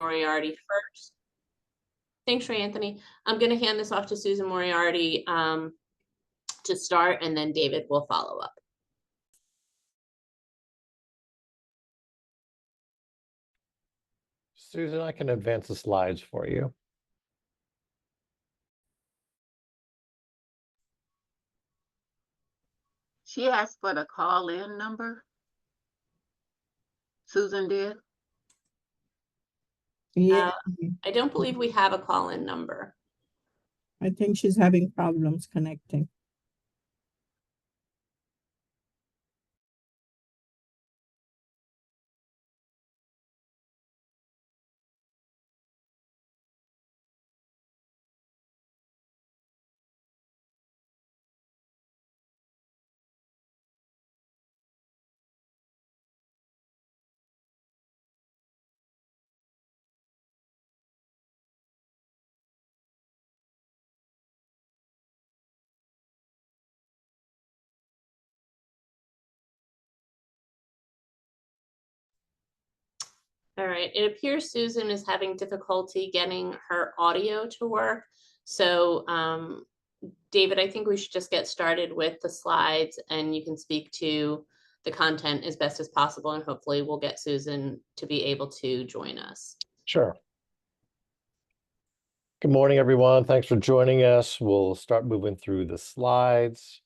Moriarty first. Thanks, Ray Anthony. I'm going to hand this off to Susan Moriarty to start, and then David will follow up. Susan, I can advance the slides for you. She asked for the call-in number. Susan did. Yeah, I don't believe we have a call-in number. I think she's having problems connecting. All right, it appears Susan is having difficulty getting her audio to work. So David, I think we should just get started with the slides, and you can speak to the content as best as possible, and hopefully we'll get Susan to be able to join us. Sure. Good morning, everyone. Thanks for joining us. We'll start moving through the slides.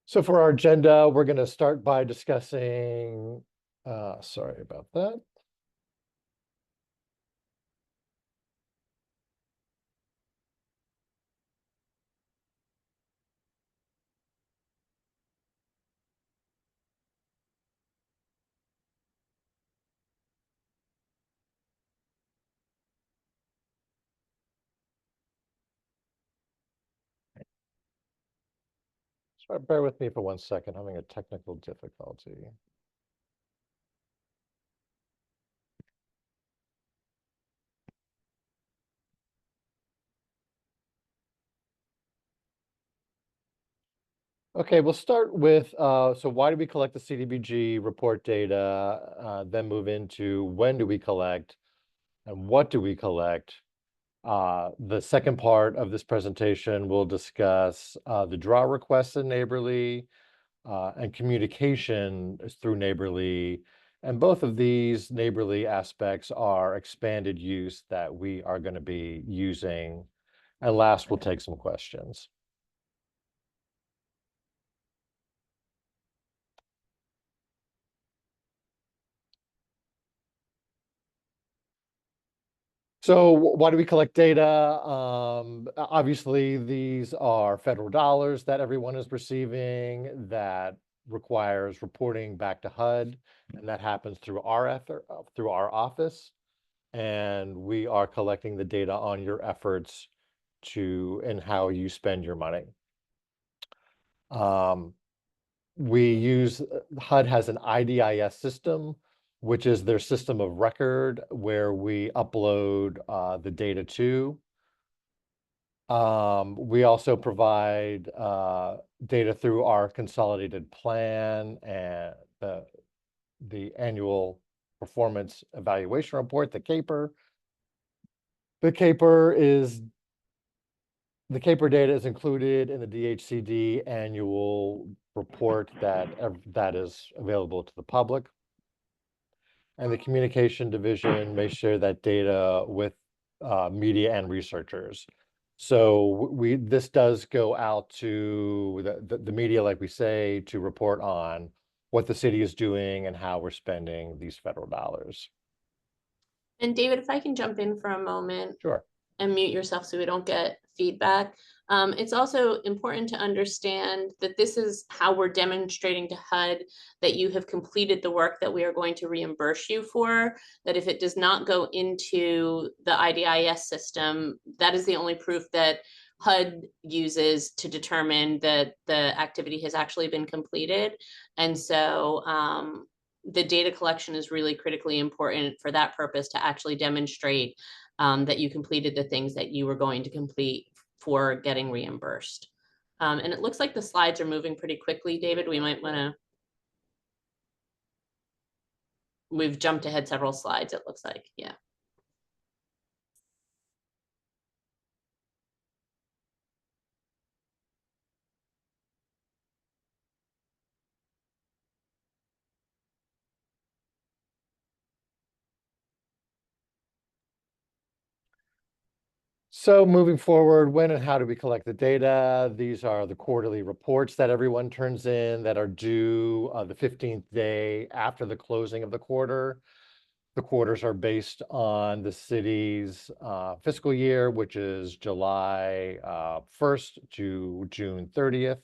So for our agenda, we're going to start by discussing, sorry about that. Sorry, bear with me for 1 second, having a technical difficulty. Okay, we'll start with, so why do we collect the CDBG report data, then move into when do we collect and what do we collect. The second part of this presentation will discuss the draw requests in Neighborly and communication through Neighborly. And both of these Neighborly aspects are expanded use that we are going to be using. And last, we'll take some questions. So why do we collect data? Obviously, these are federal dollars that everyone is receiving that requires reporting back to HUD, and that happens through our office. And we are collecting the data on your efforts and how you spend your money. HUD has an IDIS system, which is their system of record where we upload the data to. We also provide data through our consolidated plan and the annual performance evaluation report, the CAPER. The CAPER data is included in the DHCD annual report that is available to the public. And the communication division may share that data with media and researchers. So this does go out to the media, like we say, to report on what the city is doing and how we're spending these federal dollars. And David, if I can jump in for a moment. Sure. And mute yourself so we don't get feedback. It's also important to understand that this is how we're demonstrating to HUD that you have completed the work that we are going to reimburse you for, that if it does not go into the IDIS system, that is the only proof that HUD uses to determine that the activity has actually been completed. And so the data collection is really critically important for that purpose, to actually demonstrate that you completed the things that you were going to complete for getting reimbursed. And it looks like the slides are moving pretty quickly, David. We might want to. We've jumped ahead several slides, it looks like. Yeah. So moving forward, when and how do we collect the data? These are the quarterly reports that everyone turns in that are due the 15th day after the closing of the quarter. The quarters are based on the city's fiscal year, which is July 1st to June 30th.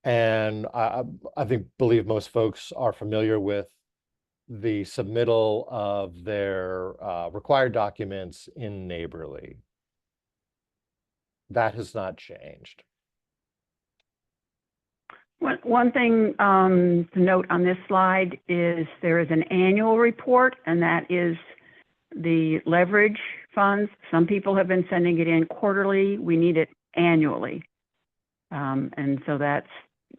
And I believe most folks are familiar with the submittal of their required documents in Neighborly. That has not changed. One thing to note on this slide is there is an annual report, and that is the leverage funds. Some people have been sending it in quarterly. We need it annually. And so that's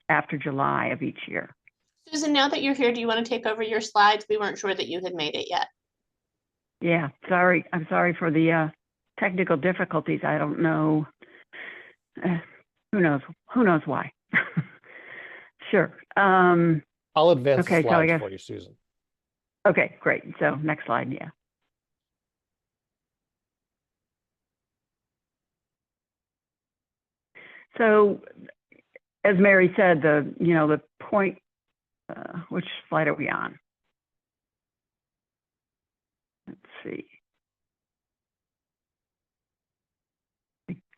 after July of each year. Susan, now that you're here, do you want to take over your slides? We weren't sure that you had made it yet. Yeah, sorry. I'm sorry for the technical difficulties. I don't know. Who knows why? Sure. I'll advance the okay, so I slides guess, for you, Susan. okay, great. So next slide, yeah. So as Mary said, the point, which slide are we on? Let's see.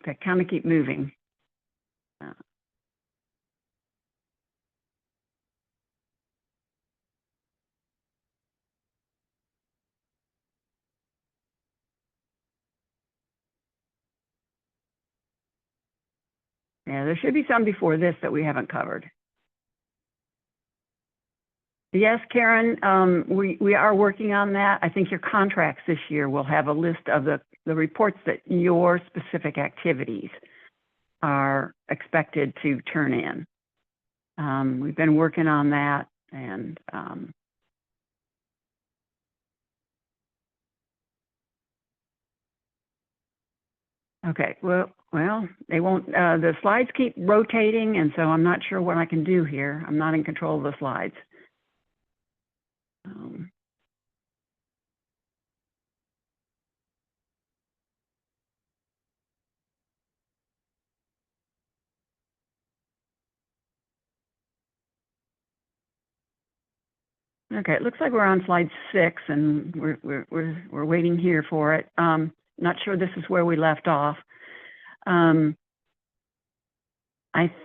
I kind of keep moving. Yeah, there should be some before this that we haven't covered. Yes, Karen, we are working on that. I think your contracts this year will have a list of the reports that your specific activities are expected to turn in. We've been working on that, and okay, well, they won't, the slides keep rotating, and so I'm not sure what I can do here. I'm not in control of the slides. Okay, it looks like we're on slide 6, and we're waiting here for it. Not sure this is where we left off. I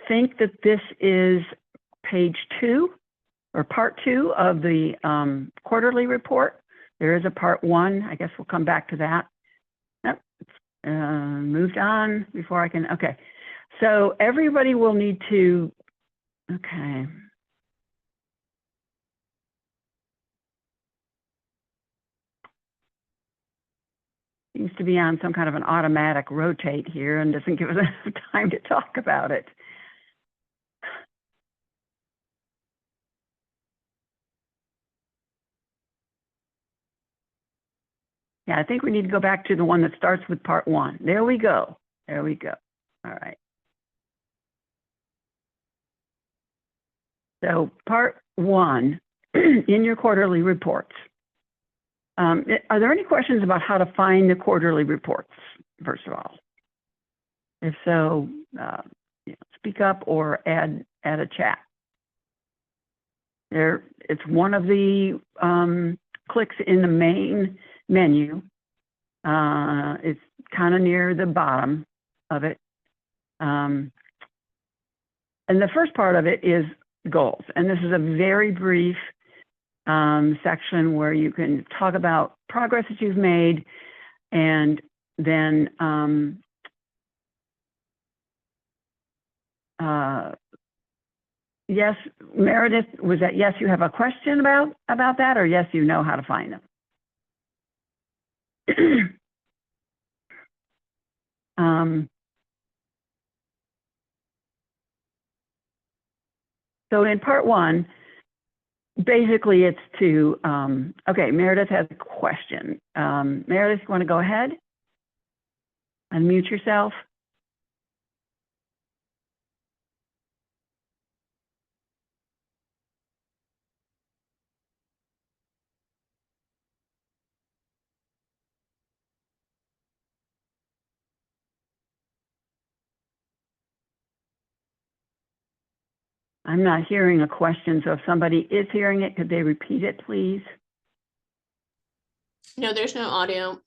think that this is page 2 or part 2 of the quarterly report. There is a part 1. I guess we'll come back to that. Yep. Moved on before I can. Okay, so everybody will need to. Okay. Seems to be on some kind of an automatic rotate here and doesn't give us enough time to talk about it. Yeah, I think we need to go back to the one that starts with part 1. There we go. There we go. All right. So part 1 in your quarterly reports. Are there any questions about how to find the quarterly reports, first of all? If so, speak up or add a chat. There, it's one of the clicks in the main menu. It's kind of near the bottom of it. And the first part of it is goals. And this is a very brief section where you can talk about progress that you've made, and then yes, Meredith, was that yes, you have a question about that, or yes, you know how to find them? So in part one, basically it's to, okay, Meredith has a question. Meredith, you want to go ahead? Unmute yourself. I'm not hearing a question, so if somebody is hearing it, could they repeat it, please? No, there's no audio.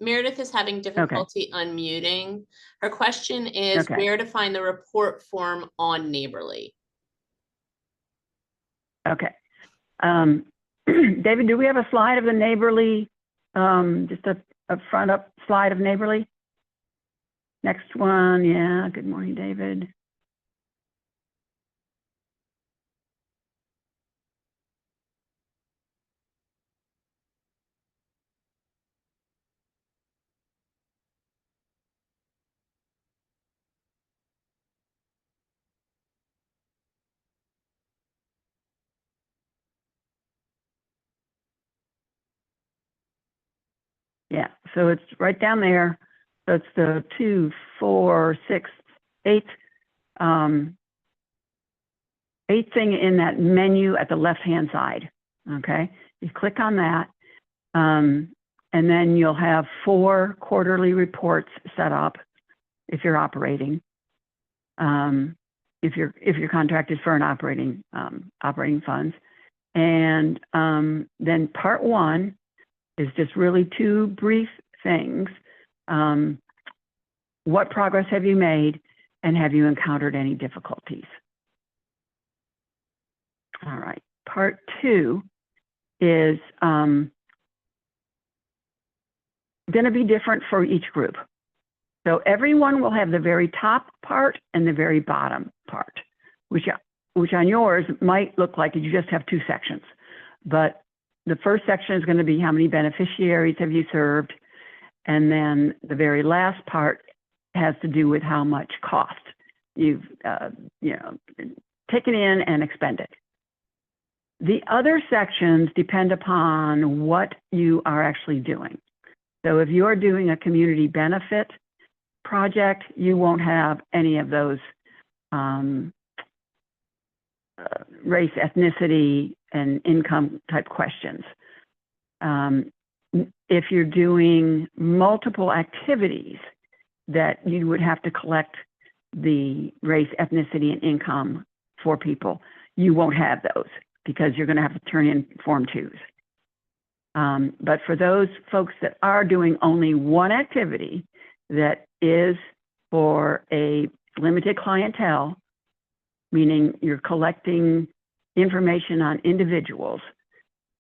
Meredith is having difficulty unmuting. Her question is Okay. where to find the report form on Neighborly. Okay. David, do we have a slide of the Neighborly, just a front up slide of Neighborly? Next one, yeah, good morning, David. Yeah, so it's right down there. So it's the 2, 4, 6, 8, 8 thing in that menu at the left-hand side, okay? You click on that, and then you'll have 4 quarterly reports set up if you're operating. If you're contracted for an operating funds. And then part 1 is just really 2 brief things. What progress have you made, and have you encountered any difficulties? All right, part 2 is going to be different for each group. So everyone will have the very top part and the very bottom part, which on yours might look like you just have 2 sections. But the first section is going to be how many beneficiaries have you served, and then the very last part has to do with how much cost you've taken in and expended. The other sections depend upon what you are actually doing. So if you're doing a community benefit project, you won't have any of those race, ethnicity, and income type questions. If you're doing multiple activities that you would have to collect the race, ethnicity, and income for people, you won't have those because you're going to have to turn in Form 2s. But for those folks that are doing only one activity that is for a limited clientele, meaning you're collecting information on individuals.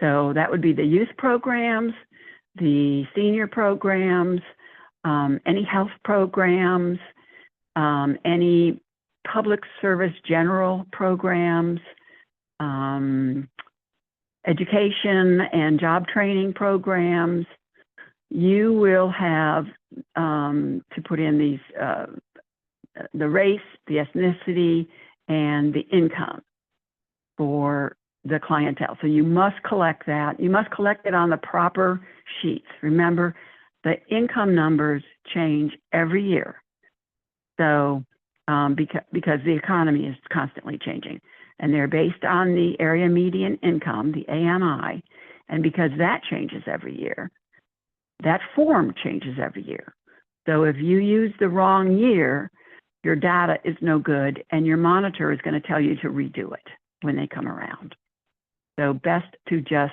So that would be the youth programs, the senior programs, any health programs, any public service general programs, education and job training programs. You will have to put in these, the race, the ethnicity, and the income for the clientele. So you must collect that. You must collect it on the proper sheets. Remember, the income numbers change every year. So because the economy is constantly changing, and they're based on the area median income, the AMI, and because that changes every year, that form changes every year. So if you use the wrong year, your data is no good, and your monitor is going to tell you to redo it when they come around. So best to just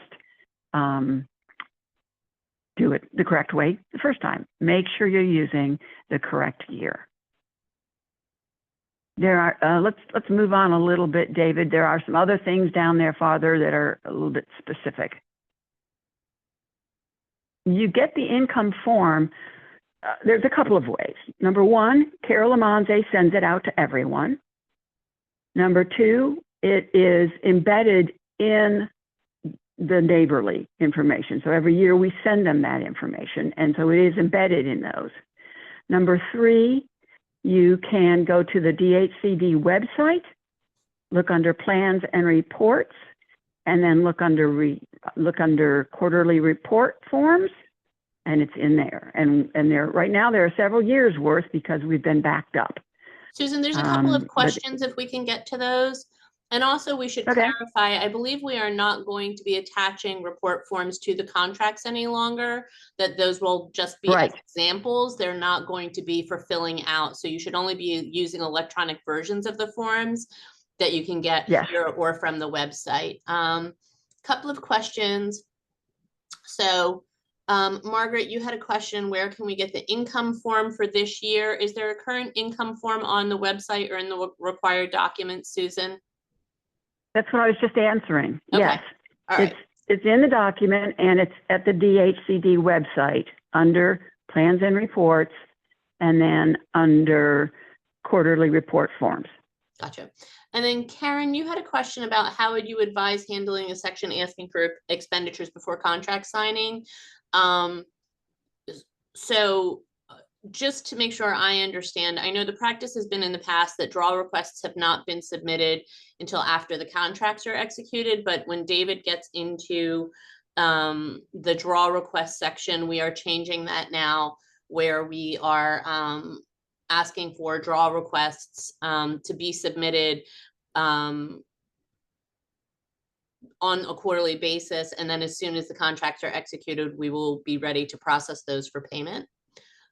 do it the correct way the first time. Make sure you're using the correct year. There are, let's move on a little bit, David. There are some other things down there farther that are a little bit specific. You get the income form there's a couple of ways. Number one, Carol Lamonze sends it out to everyone. Number two, it is embedded in the neighborly information. So every year we send them that information, and so it is embedded in those. Number three, you can go to the DHCD website, look under plans and reports, and then look under quarterly report forms, and it's in there. And there right now there are several years worth because we've been backed up. Susan, there's a couple of But- questions if we can get to those. And also we should Okay. clarify, I believe we are not going to be attaching report forms to the contracts any longer, that those will just be as Right. examples. They're not going to be for filling out. So you should only be using electronic versions of the forms that you can get Yes. here or from the website. Couple of questions. So Margaret, you had a question, where can we get the income form for this year? Is there a current income form on the website or in the required documents, Susan? That's what I was just answering. Okay. Yes. All right, It's in the document, and it's at the DHCD website under plans and reports, and then under quarterly report forms. gotcha. And then Karen, you had a question about how would you advise handling a section asking for expenditures before contract signing? So just to make sure I understand, I know the practice has been in the past that draw requests have not been submitted until after the contracts are executed, but when David gets into the draw request section, we are changing that now, where we are asking for draw requests to be submitted on a quarterly basis, and then as soon as the contracts are executed, we will be ready to process those for payment.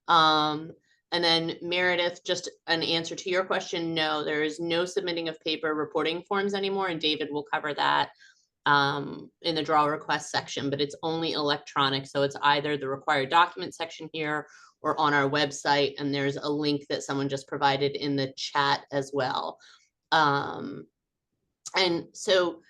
And then Meredith, just an answer to your question, no, there is no submitting of paper reporting forms anymore, and David will cover that in the draw request section, but it's only electronic. So it's either the required document section here or on our website, and there's a link that someone just provided in the chat as well. And so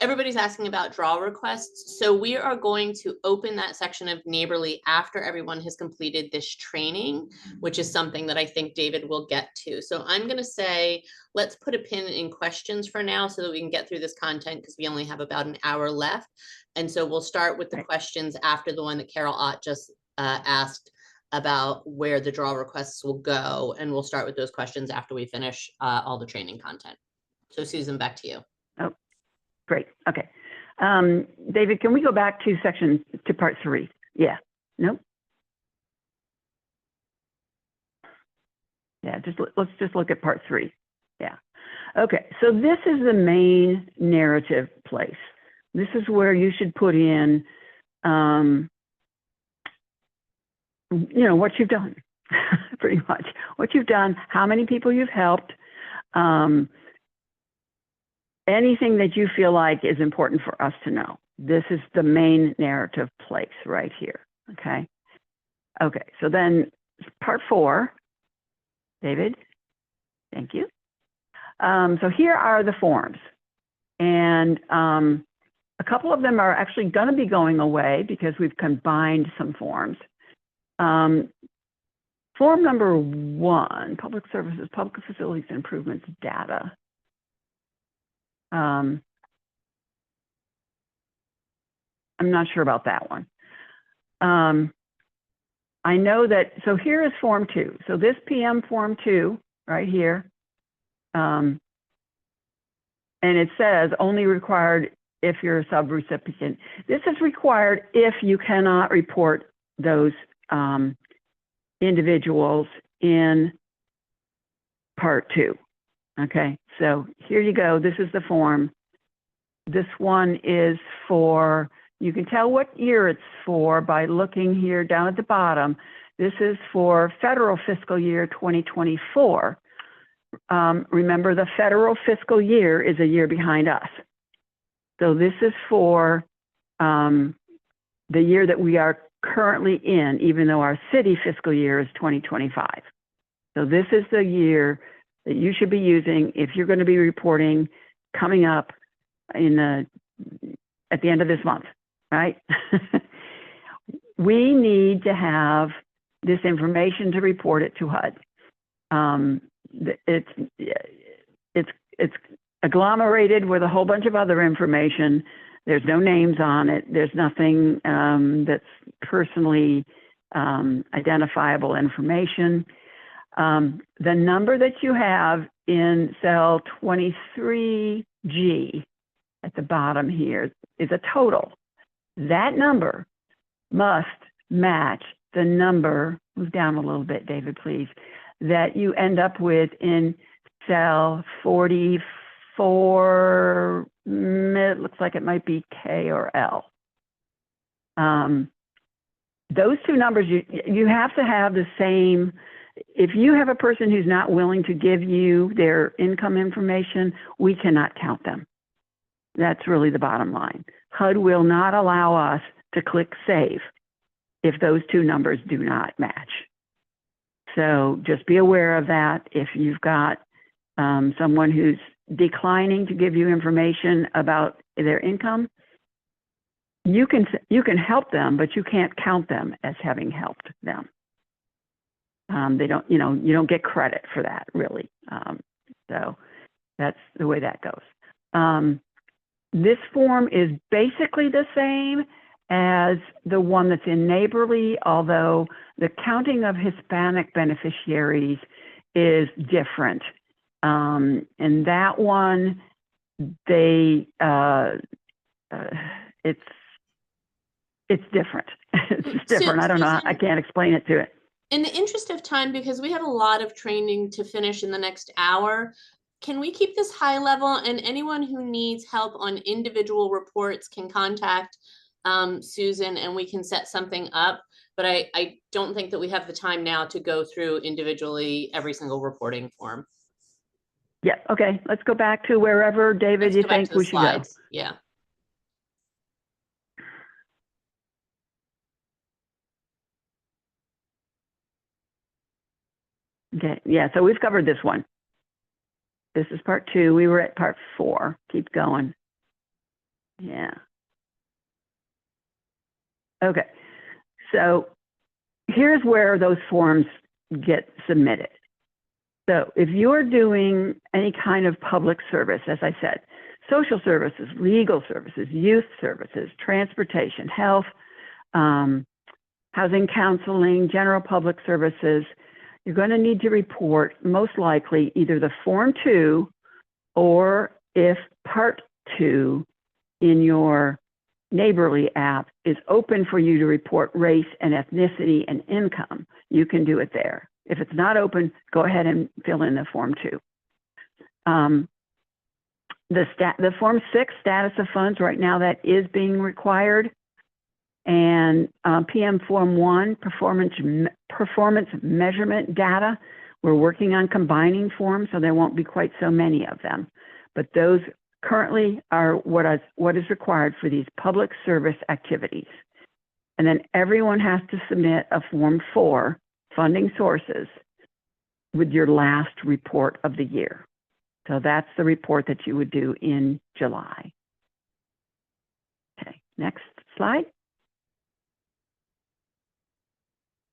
everybody's asking about draw requests. So we are going to open that section of Neighborly after everyone has completed this training, which is something that I think David will get to. So I'm going to say, let's put a pin in questions for now so that we can get through this content, because we only have about an hour left. And so we'll start with the questions after the one that Carol Ott just asked about where the draw requests will go. And we'll start with those questions after we finish all the training content. So Susan, back to you. Great. Okay. David, can we go back to part 3? Yeah. Nope. Yeah, let's just look at part 3. Yeah. Okay. So this is the main narrative place. This is where you should put in, what you've done, pretty much. What you've done, how many people you've helped, anything that you feel like is important for us to know. This is the main narrative place right here, okay? Okay, so then part 4, David, thank you. So here are the forms, and a couple of them are actually gonna be going away because we've combined some forms. Form number 1, public services, public facilities improvements data. I'm not sure about that one. I know that, so here is Form 2. So this PM Form 2 right here, and it says only required if you're a subrecipient. This is required if you cannot report those individuals in Part 2. Okay, so here you go. This is the form. This one is for, you can tell what year it's for by looking here down at the bottom. This is for federal fiscal year 2024. Remember, the federal fiscal year is a year behind us. So this is for the year that we are currently in, even though our city fiscal year is 2025. So this is the year that you should be using if you're going to be reporting coming up at the end of this month, right? We need to have this information to report it to HUD. It's agglomerated with a whole bunch of other information. There's no names on it. There's nothing that's personally identifiable information. The number that you have in cell 23G at the bottom here is a total. That number must match the number, move down a little bit, David, please, that you end up with in cell 44, it looks like it might be K or L. Those two numbers, you have to have the same. If you have a person who's not willing to give you their income information, we cannot count them. That's really the bottom line. HUD will not allow us to click save if those two numbers do not match. So just be aware of that. If you've got someone who's declining to give you information about their income, you can help them, but you can't count them as having helped them. They don't, you don't get credit for that, really. So that's the way that goes. This form is basically the same as the one that's in Neighborly, although the counting of Hispanic beneficiaries is different. And that one, it's different. It's different. I don't know. I can't explain it to it. In the interest of time, because we have a lot of training to finish in the next hour, can we keep this high level, and anyone who needs help on individual reports can contact Susan and we can set something up. But I don't think that we have the time now to go through individually every single reporting form. Yeah, okay. Let's go back to wherever, David, Let's you go back think to the we should go. slides. Yeah. Okay, yeah, so we've covered this one. This is part 2. We were at part 4. Keep going. Yeah. Okay, so here's where those forms get submitted. So if you're doing any kind of public service, as I said, social services, legal services, youth services, transportation, health, housing counseling, general public services, you're going to need to report most likely either the Form 2 or if Part 2 in your Neighborly app is open for you to report race and ethnicity and income, you can do it there. If it's not open, go ahead and fill in the Form 2. The Form 6 status of funds, right now that is being required. And PM Form 1, performance measurement data, we're working on combining forms, so there won't be quite so many of them. But those currently are what is required for these public service activities. And then everyone has to submit a Form 4, funding sources, with your last report of the year. So that's the report that you would do in July. Okay, next slide.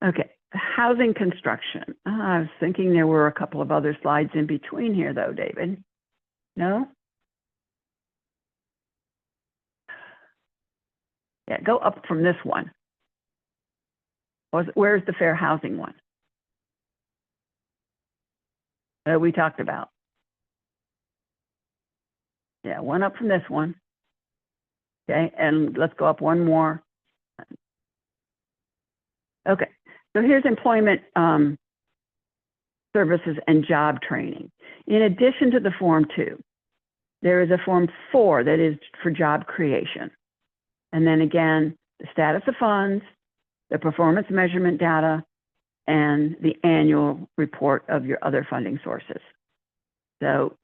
Okay, housing construction. I was thinking there were a couple of other slides in between here though, David. No? Yeah, go up from this one. Where's the fair housing one? We talked about. Yeah, one up from this one. Okay, and let's go up one more. Okay, so here's employment services and job training. In addition to the Form 2, there is a Form 4 that is for job creation. And then again, the status of funds, the performance measurement data, and the annual report of your other funding sources. So,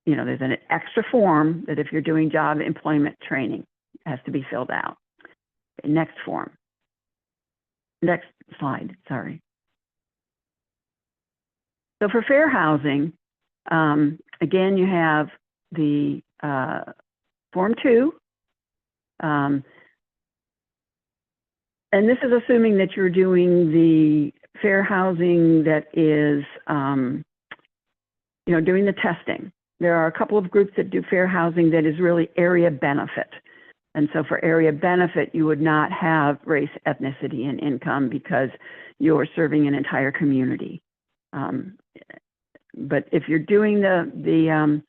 there's an extra form that if you're doing job employment training, has to be filled out. Okay, next form. Next slide, sorry. So for fair housing, again, you have the Form 2. And this is assuming that you're doing the fair housing that is, doing the testing. There are a couple of groups that do fair housing that is really area benefit. And so for area benefit, you would not have race, ethnicity, and income because you're serving an entire community. But if you're doing the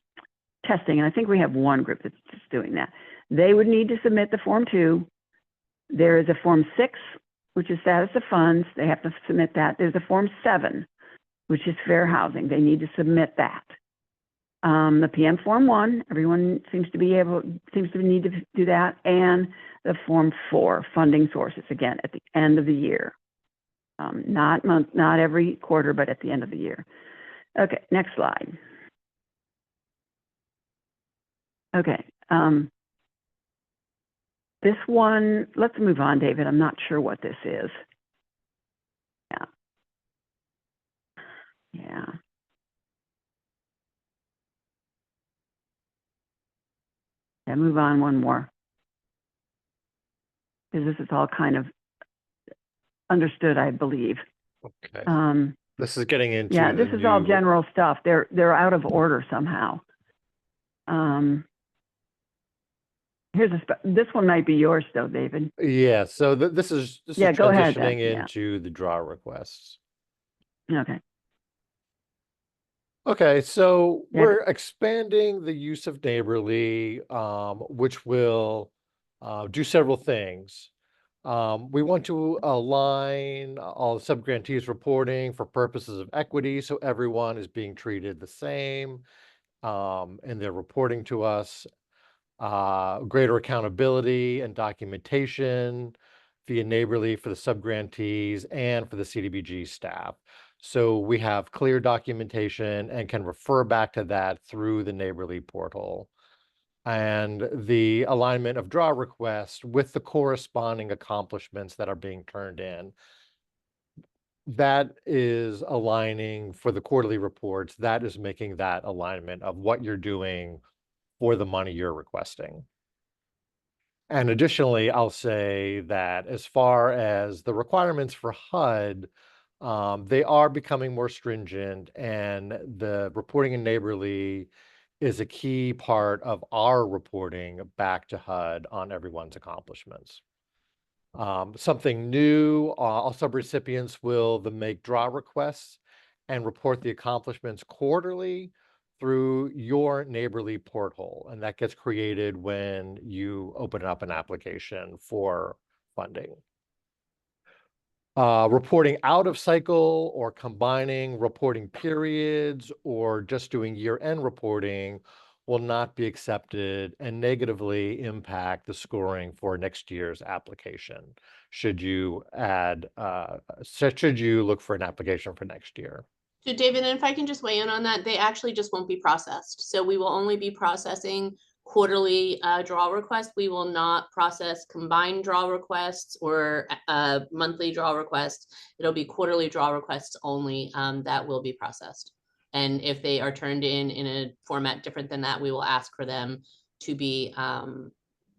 testing, and I think we have one group that's just doing that, they would need to submit the Form 2. There is a Form 6, which is status of funds. They have to submit that. There's a Form 7, which is fair housing. They need to submit that. The PM Form 1, everyone seems to need to do that, and the Form 4, funding sources, again, at the end of the year. Not every quarter, but at the end of the year. Okay, next slide. Okay, this one, let's move on, David. I'm not sure what this is. Yeah. Yeah, move on one more. Because this is all kind of understood, I believe. Okay. This is getting into yeah, this the is all new- general stuff. They're out of order somehow. Here's this one might be yours though, David. Yeah, so this is Yeah, go ahead then, transitioning yeah. into the draw requests. Okay. Okay, so Yeah, we're expanding the use of Neighborly, which will do several things. We want to align all the subgrantees reporting for purposes of equity, so everyone is being treated the same, and they're reporting to us. Greater accountability and documentation via Neighborly for the subgrantees and for the CDBG staff. So we have clear documentation and can refer back to that through the Neighborly portal. And the alignment of draw requests with the corresponding accomplishments that are being turned in. That is aligning for the quarterly reports. That is making that alignment of what you're doing for the money you're requesting. And additionally, I'll say that as far as the requirements for HUD, they are becoming more stringent, and the reporting in Neighborly is a key part of our reporting back to HUD on everyone's accomplishments. Something new, all subrecipients will make draw requests and report the accomplishments quarterly through your Neighborly portal, and that gets created when you open up an application for funding. Reporting out of cycle or combining reporting periods or just doing year-end reporting will not be accepted and negatively impact the scoring for next year's application. Should you look for an application for next year? So David, and if I can just weigh in on that, they actually just won't be processed. So we will only be processing quarterly draw requests. We will not process combined draw requests or monthly draw requests. It'll be quarterly draw requests only that will be processed. And if they are turned in a format different than that, we will ask for them to be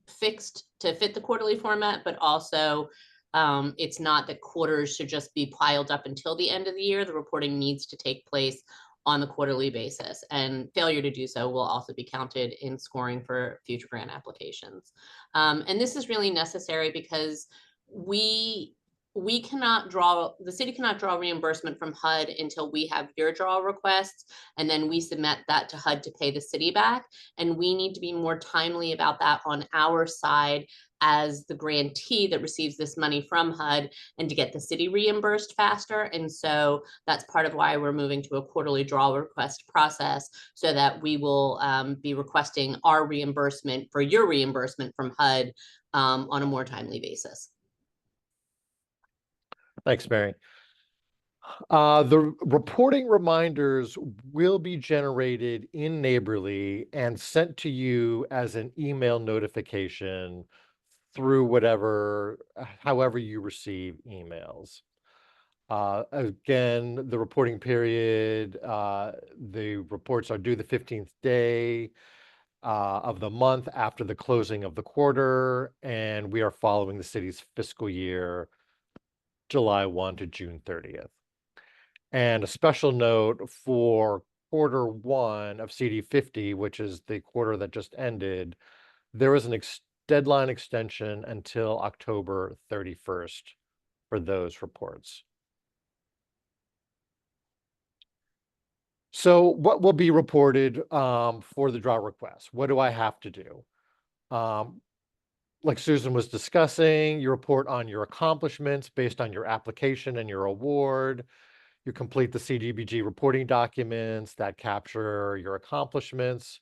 fixed to fit the quarterly format, but also it's not that quarters should just be piled up until the end of the year. The reporting needs to take place on the quarterly basis, and failure to do so will also be counted in scoring for future grant applications. And this is really necessary because we cannot draw, the city cannot draw reimbursement from HUD until we have your draw requests, and then we submit that to HUD to pay the city back. And we need to be more timely about that on our side as the grantee that receives this money from HUD, and to get the city reimbursed faster. And so that's part of why we're moving to a quarterly draw request process, so that we will be requesting our reimbursement for your reimbursement from HUD on a more timely basis. Thanks, Mary. The reporting reminders will be generated in Neighborly and sent to you as an email notification through however you receive emails. Again, the reporting period, the reports are due the 15th day of the month after the closing of the quarter, and we are following the city's fiscal year, July 1 to June 30th. And a special note for Q1 of CD50, which is the quarter that just ended, there was an deadline extension until October 31st for those reports. So what will be reported for the draw request? What do I have to do? Like Susan was discussing, you report on your accomplishments based on your application and your award. You complete the CDBG reporting documents that capture your accomplishments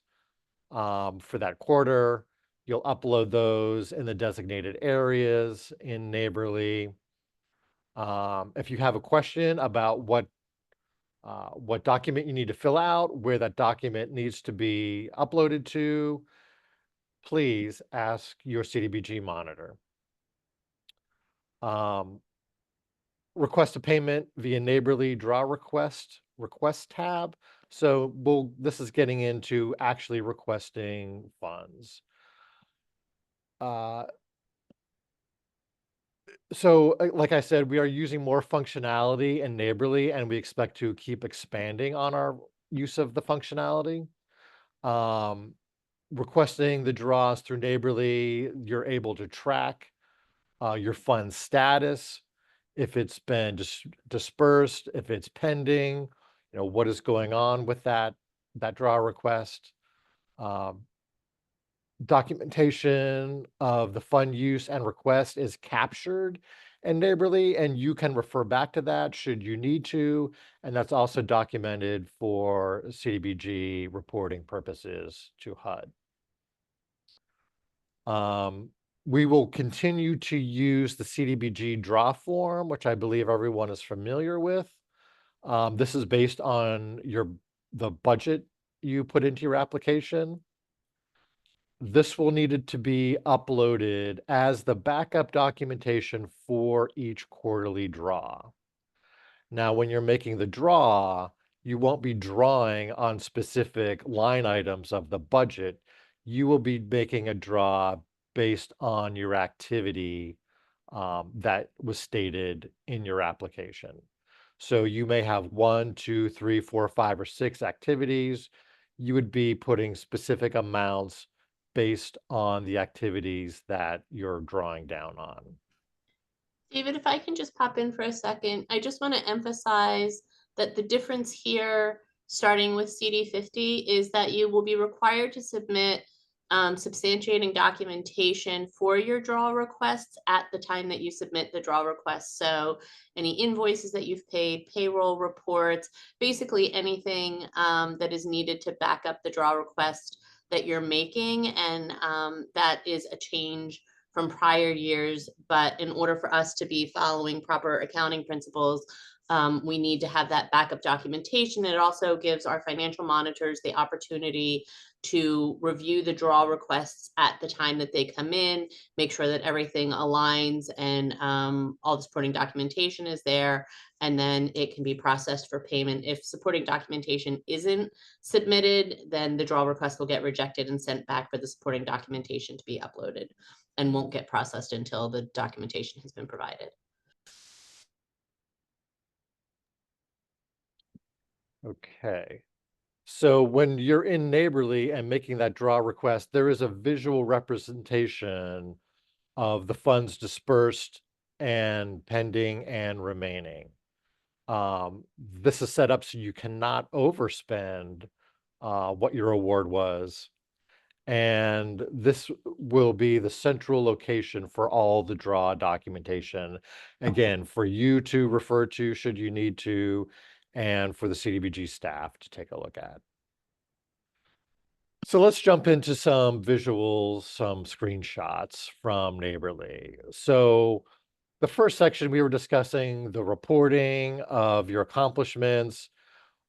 for that quarter. You'll upload those in the designated areas in Neighborly. If you have a question about what document you need to fill out, where that document needs to be uploaded to, please ask your CDBG monitor. Request a payment via Neighborly draw request tab. So this is getting into actually requesting funds. So like I said, we are using more functionality in Neighborly, and we expect to keep expanding on our use of the functionality. Requesting the draws through Neighborly, you're able to track your fund status, if it's been dispersed, if it's pending, what is going on with that draw request. Documentation of the fund use and request is captured in Neighborly, and you can refer back to that should you need to, and that's also documented for CDBG reporting purposes to HUD. We will continue to use the CDBG draw form, which I believe everyone is familiar with. This is based on the budget you put into your application. This will need to be uploaded as the backup documentation for each quarterly draw. Now, when you're making the draw, you won't be drawing on specific line items of the budget. You will be making a draw based on your activity that was stated in your application. So you may have 1, 2, 3, 4, 5, or 6 activities. You would be putting specific amounts based on the activities that you're drawing down on. David, if I can just pop in for a second, I just want to emphasize that the difference here, starting with CD50, is that you will be required to submit substantiating documentation for your draw requests at the time that you submit the draw request. So any invoices that you've paid, payroll reports, basically anything that is needed to back up the draw request that you're making. And that is a change from prior years, but in order for us to be following proper accounting principles, we need to have that backup documentation. It also gives our financial monitors the opportunity to review the draw requests at the time that they come in, make sure that everything aligns and all the supporting documentation is there, and then it can be processed for payment. If supporting documentation isn't submitted, then the draw request will get rejected and sent back for the supporting documentation to be uploaded, and won't get processed until the documentation has been provided. Okay. So when you're in Neighborly and making that draw request, there is a visual representation of the funds dispersed and pending and remaining. This is set up so you cannot overspend what your award was. And this will be the central location for all the draw documentation. Again, for you to refer to should you need to, and for the CDBG staff to take a look at. So let's jump into some visuals, some screenshots from Neighborly. So the first section, we were discussing the reporting of your accomplishments.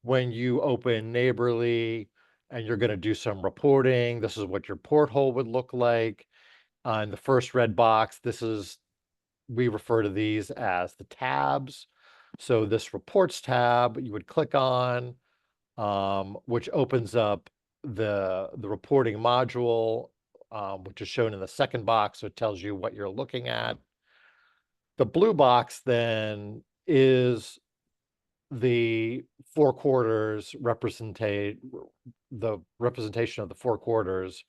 When you open Neighborly and you're going to do some reporting, this is what your porthole would look like. In the first red box, we refer to these as the tabs. So this reports tab, you would click on, which opens up the reporting module, which is shown in the second box. So it tells you what you're looking at. The blue box then is the 4 quarters the representation of the 4 quarters,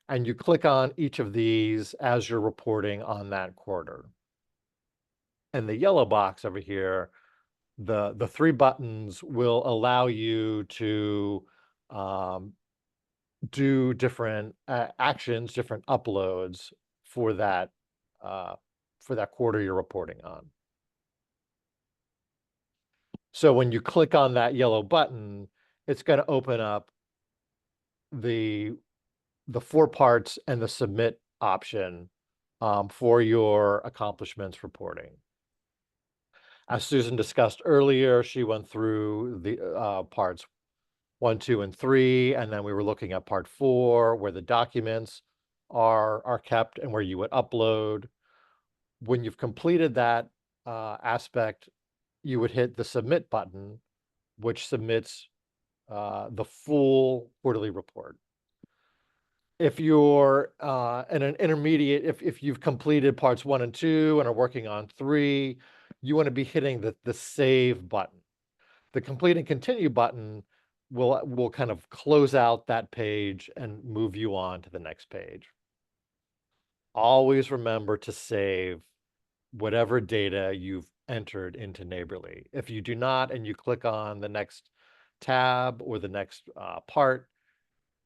and you click on each of these as you're reporting on that quarter. And the yellow box over here, the 3 buttons will allow you to do different actions, different uploads for that quarter you're reporting on. So when you click on that yellow button, it's going to open up the 4 parts and the submit option for your accomplishments reporting. As Susan discussed earlier, she went through the parts 1, 2, and 3, and then we were looking at part 4, where the documents are kept and where you would upload. When you've completed that aspect, you would hit the submit button, which submits the full quarterly report. If you're in an intermediate, if you've completed parts 1 and 2 and are working on 3, you want to be hitting the save button. The complete and continue button will kind of close out that page and move you on to the next page. Always remember to save whatever data you've entered into Neighborly. If you do not, and you click on the next tab or the next part,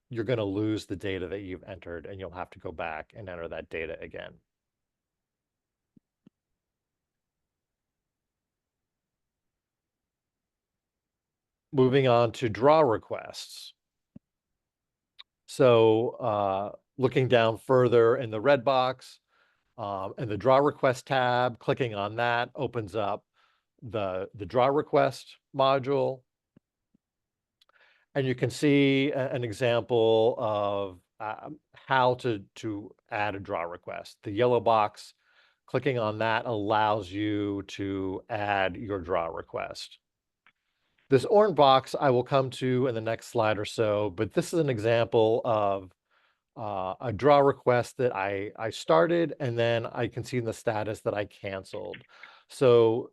you're going to lose the data that you've entered, and you'll have to go back and enter that data again. Moving on to draw requests. So looking down further in the red box, in the draw request tab, clicking on that opens up the draw request module. And you can see an example of how to add a draw request. The yellow box, clicking on that allows you to add your draw request. This orange box I will come to in the next slide or so, but this is an example of a draw request that I started, and then I can see in the status that I canceled. So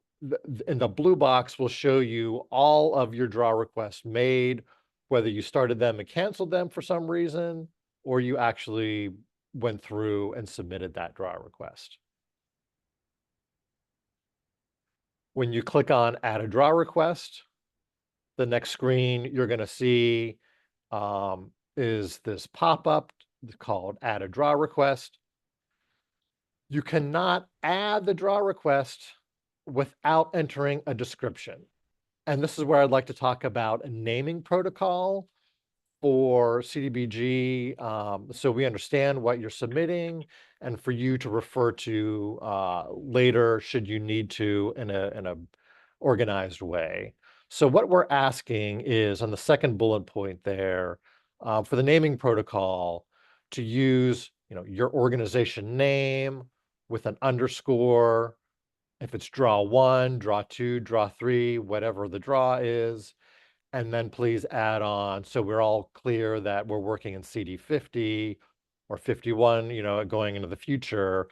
in the blue box will show you all of your draw requests made, whether you started them and canceled them for some reason, or you actually went through and submitted that draw request. When you click on add a draw request, the next screen you're going to see is this pop-up called add a draw request. You cannot add the draw request without entering a description. And this is where I'd like to talk about a naming protocol for CDBG, so we understand what you're submitting and for you to refer to later should you need to in a organized way. So what we're asking is on the second bullet point there, for the naming protocol, to use your organization name with an underscore. If it's draw 1, draw 2, draw 3, whatever the draw is, and then please add on, so we're all clear that we're working in CD 50 or 51, going into the future.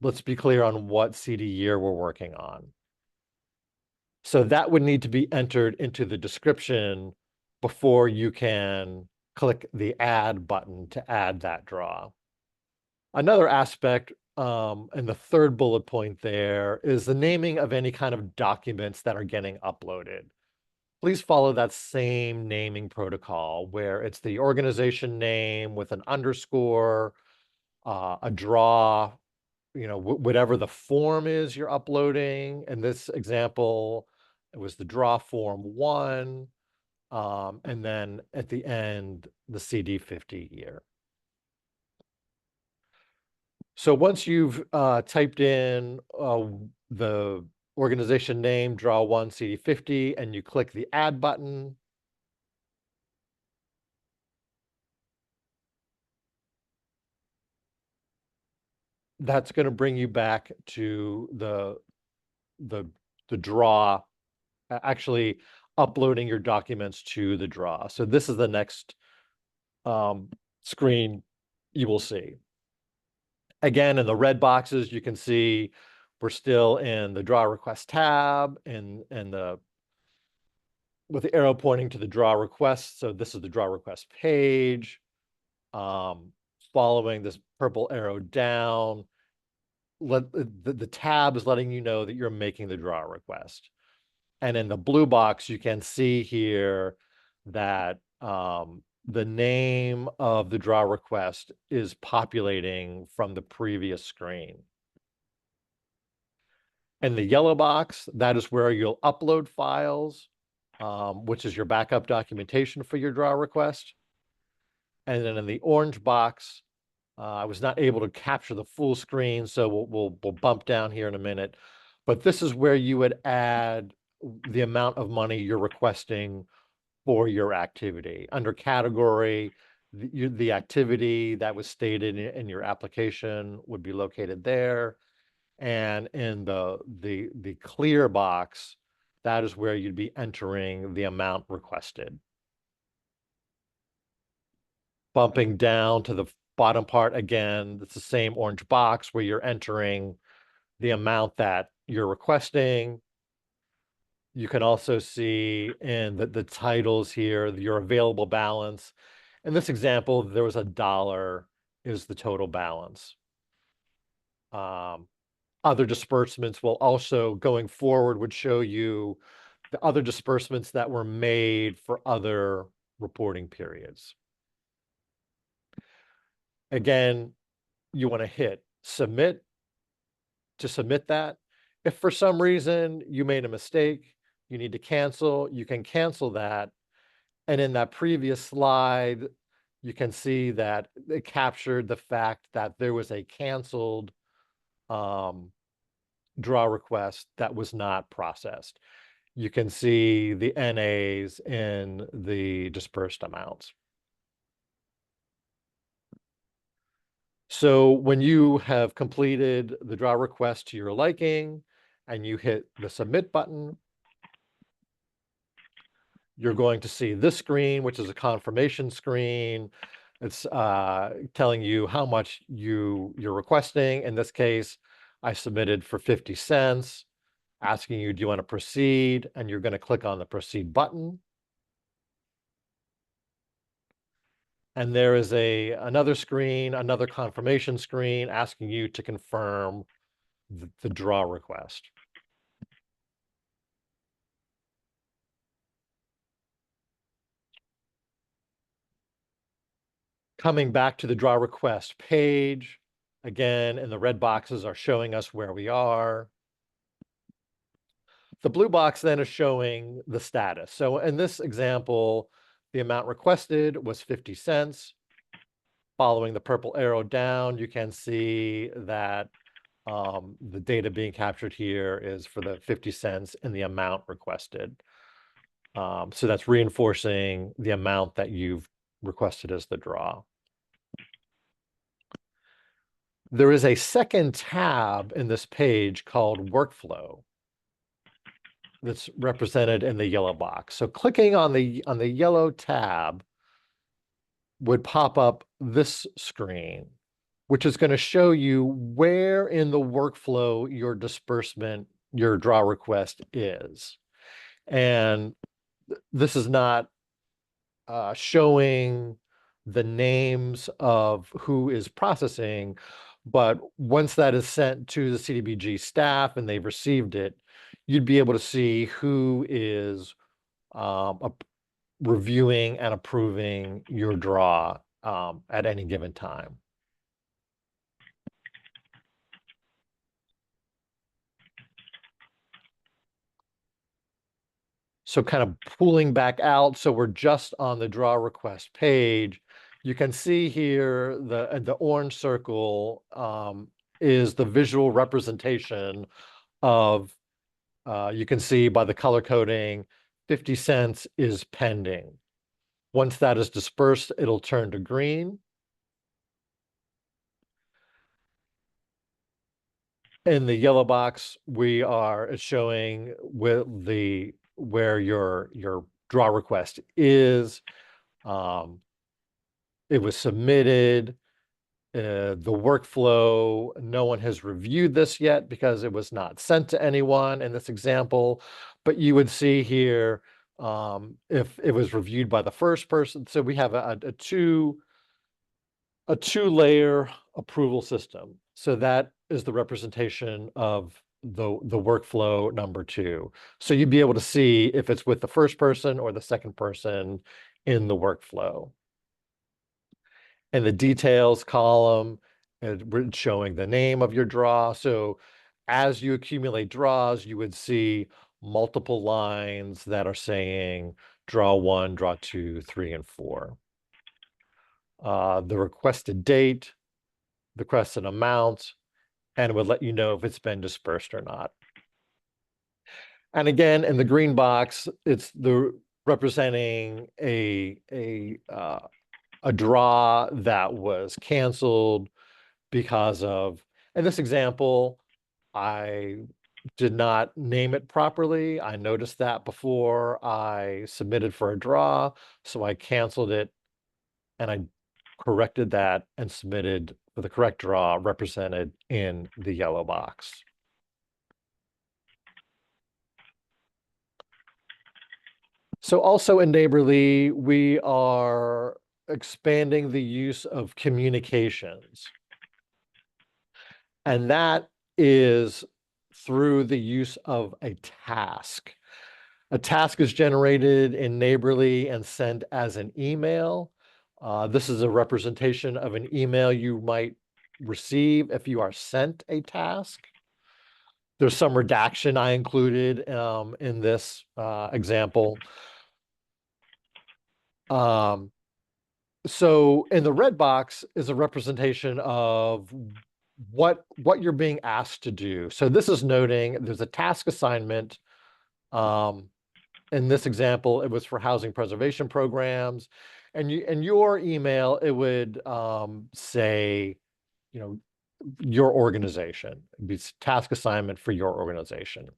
Let's be clear on what CD year we're working on. So that would need to be entered into the description before you can click the add button to add that draw. Another aspect in the third bullet point there is the naming of any kind of documents that are getting uploaded. Please follow that same naming protocol where it's the organization name with an underscore, a draw, whatever the form is you're uploading. In this example, it was the draw form 1, and then at the end, the CD 50 year. So once you've typed in the organization name, draw 1, CD 50, and you click the add button, that's going to bring you back to the draw, actually uploading your documents to the draw. So this is the next screen you will see. Again, in the red boxes, you can see we're still in the draw request tab and the with the arrow pointing to the draw request. So this is the draw request page. Following this purple arrow down, the tab is letting you know that you're making the draw request. And in the blue box, you can see here that the name of the draw request is populating from the previous screen. In the yellow box, that is where you'll upload files, which is your backup documentation for your draw request. And then in the orange box, I was not able to capture the full screen, so we'll bump down here in a minute. But this is where you would add the amount of money you're requesting for your activity. Under category, the activity that was stated in your application would be located there. And in the clear box, that is where you'd be entering the amount requested. Bumping down to the bottom part again, it's the same orange box where you're entering the amount that you're requesting. You can also see in the titles here, your available balance. In this example, there was $1 is the total balance. Other disbursements will also, going forward, would show you the other disbursements that were made for other reporting periods. Again, you want to hit submit to submit that. If for some reason you made a mistake, you need to cancel, you can cancel that. And in that previous slide, you can see that it captured the fact that there was a canceled draw request that was not processed. You can see the NAs in the dispersed amounts. So when you have completed the draw request to your liking and you hit the submit button, you're going to see this screen, which is a confirmation screen. It's telling you how much you're requesting. In this case, I submitted for 50 cents, asking you, do you want to proceed? And you're going to click on the proceed button. And there is another screen, another confirmation screen asking you to confirm the draw request. Coming back to the draw request page, again, and the red boxes are showing us where we are. The blue box then is showing the status. So in this example, the amount requested was 50 cents. Following the purple arrow down, you can see that the data being captured here is for the 50 cents and the amount requested. So that's reinforcing the amount that you've requested as the draw. There is a second tab in this page called Workflow that's represented in the yellow box. So clicking on the yellow tab would pop up this screen, which is going to show you where in the workflow your disbursement, your draw request is. And this is not showing the names of who is processing, but once that is sent to the CDBG staff and they've received it, you'd be able to see who is reviewing and approving your draw at any given time. So kind of pulling back out, so we're just on the draw request page. You can see here the orange circle is the visual representation of, you can see by the color coding, 50 cents is pending. Once that is dispersed, it'll turn to green. In the yellow box, it's showing where your draw request is. It was submitted. The workflow, no one has reviewed this yet because it was not sent to anyone in this example, but you would see here if it was reviewed by the first person. So we have a two-layer approval system. So that is the representation of the workflow number 2. So you'd be able to see if it's with the first person or the second person in the workflow. And the details column, we're showing the name of your draw. So as you accumulate draws, you would see multiple lines that are saying draw 1, draw 2, 3, and 4. The requested date, the requested amount, and it would let you know if it's been dispersed or not. And again, in the green box, it's representing a draw that was canceled because of, in this example, I did not name it properly. I noticed that before I submitted for a draw, so I canceled it and I corrected that and submitted for the correct draw represented in the yellow box. So also in Neighborly, we are expanding the use of communications. And that is through the use of a task. A task is generated in Neighborly and sent as an email. This is a representation of an email you might receive if you are sent a task. There's some redaction I included in this example. So in the red box is a representation of what you're being asked to do. So this is noting there's a task assignment. In this example, it was for housing preservation programs. And in your email, it would say, you know, your organization. It'd be task assignment for your organization.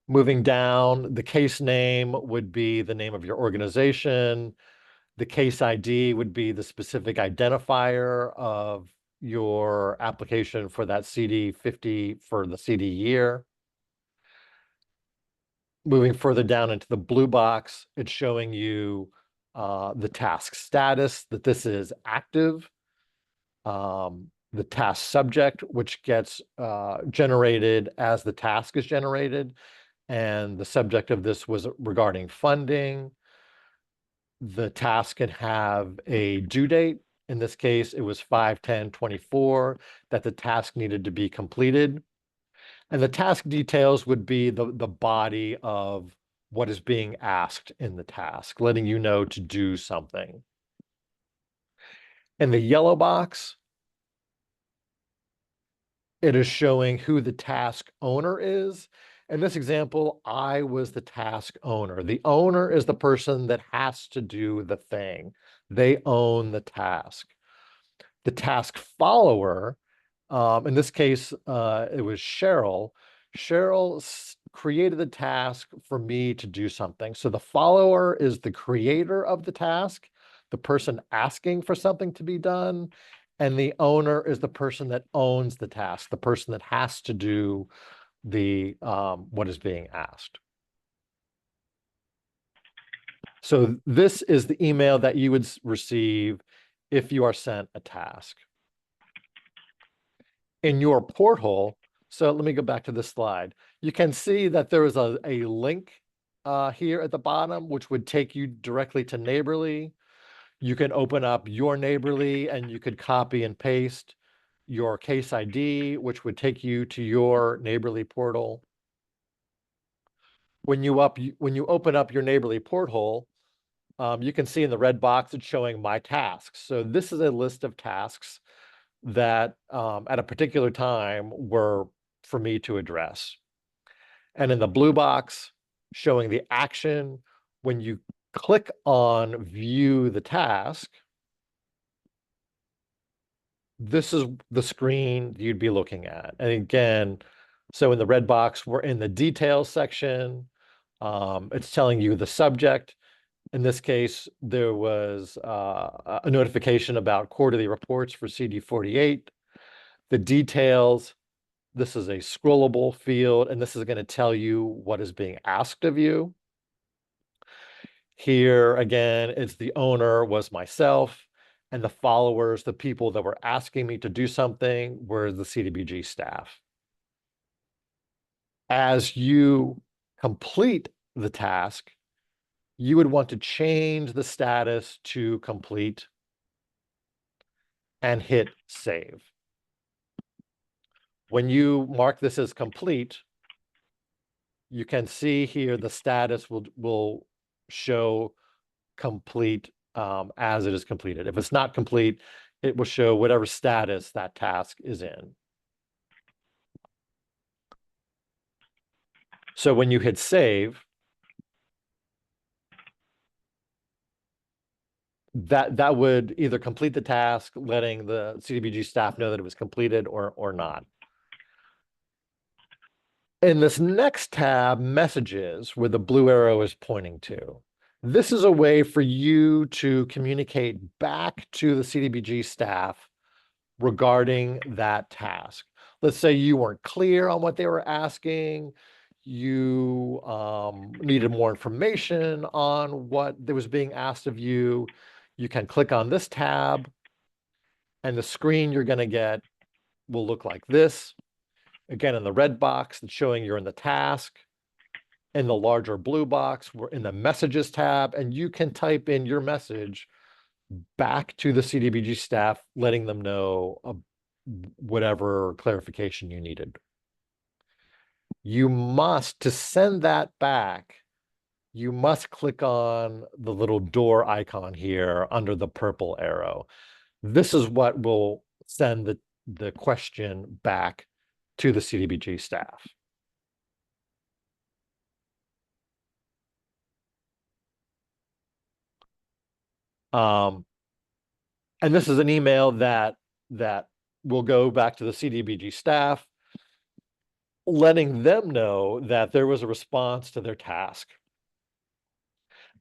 Moving down, the case name would be the name of your organization. The case ID would be the specific identifier of your application for that CD50 for the CD year. Moving further down into the blue box, it's showing you the task status, that this is active. The task subject, which gets generated as the task is generated. And the subject of this was regarding funding. The task can have a due date. In this case, it was 5/10/24 that the task needed to be completed. And the task details would be the body of what is being asked in the task, letting you know to do something. In the yellow box, it is showing who the task owner is. In this example, I was the task owner. The owner is the person that has to do the thing. They own the task. The task follower, in this case, it was Cheryl. Cheryl created the task for me to do something. So the follower is the creator of the task, the person asking for something to be done, and the owner is the person that owns the task, the person that has to do the what is being asked. So this is the email that you would receive if you are sent a task. In your portal, so let me go back to this slide. You can see that there is a link here at the bottom, which would take you directly to Neighborly. You can open up your Neighborly and you could copy and paste your case ID, which would take you to your Neighborly portal. When you open up your Neighborly portal, you can see in the red box, it's showing my tasks. So this is a list of tasks that at a particular time were for me to address. And in the blue box, showing the action, when you click on view the task, this is the screen you'd be looking at. And again, so in the red box, we're in the details section. It's telling you the subject. In this case, there was a notification about quarterly reports for CD48. The details, this is a scrollable field, and this is going to tell you what is being asked of you. Here, again, it's the owner was myself, and the followers, the people that were asking me to do something, were the CDBG staff. As you complete the task, you would want to change the status to complete and hit save. When you mark this as complete, you can see here the status will show complete as it is completed. If it's not complete, it will show whatever status that task is in. So when you hit save, that would either complete the task, letting the CDBG staff know that it was completed, or not. In this next tab, messages, where the blue arrow is pointing to, this is a way for you to communicate back to the CDBG staff regarding that task. Let's say you weren't clear on what they were asking, you needed more information on what was being asked of you. You can click on this tab, and the screen you're going to get will look like this. Again, in the red box, it's showing you're in the task. In the larger blue box, we're in the messages tab, and you can type in your message back to the CDBG staff, letting them know whatever clarification you needed. You must, to send that back, you must click on the little door icon here under the purple arrow. This is what will send the question back to the CDBG staff. And this is an email that will go back to the CDBG staff, letting them know that there was a response to their task.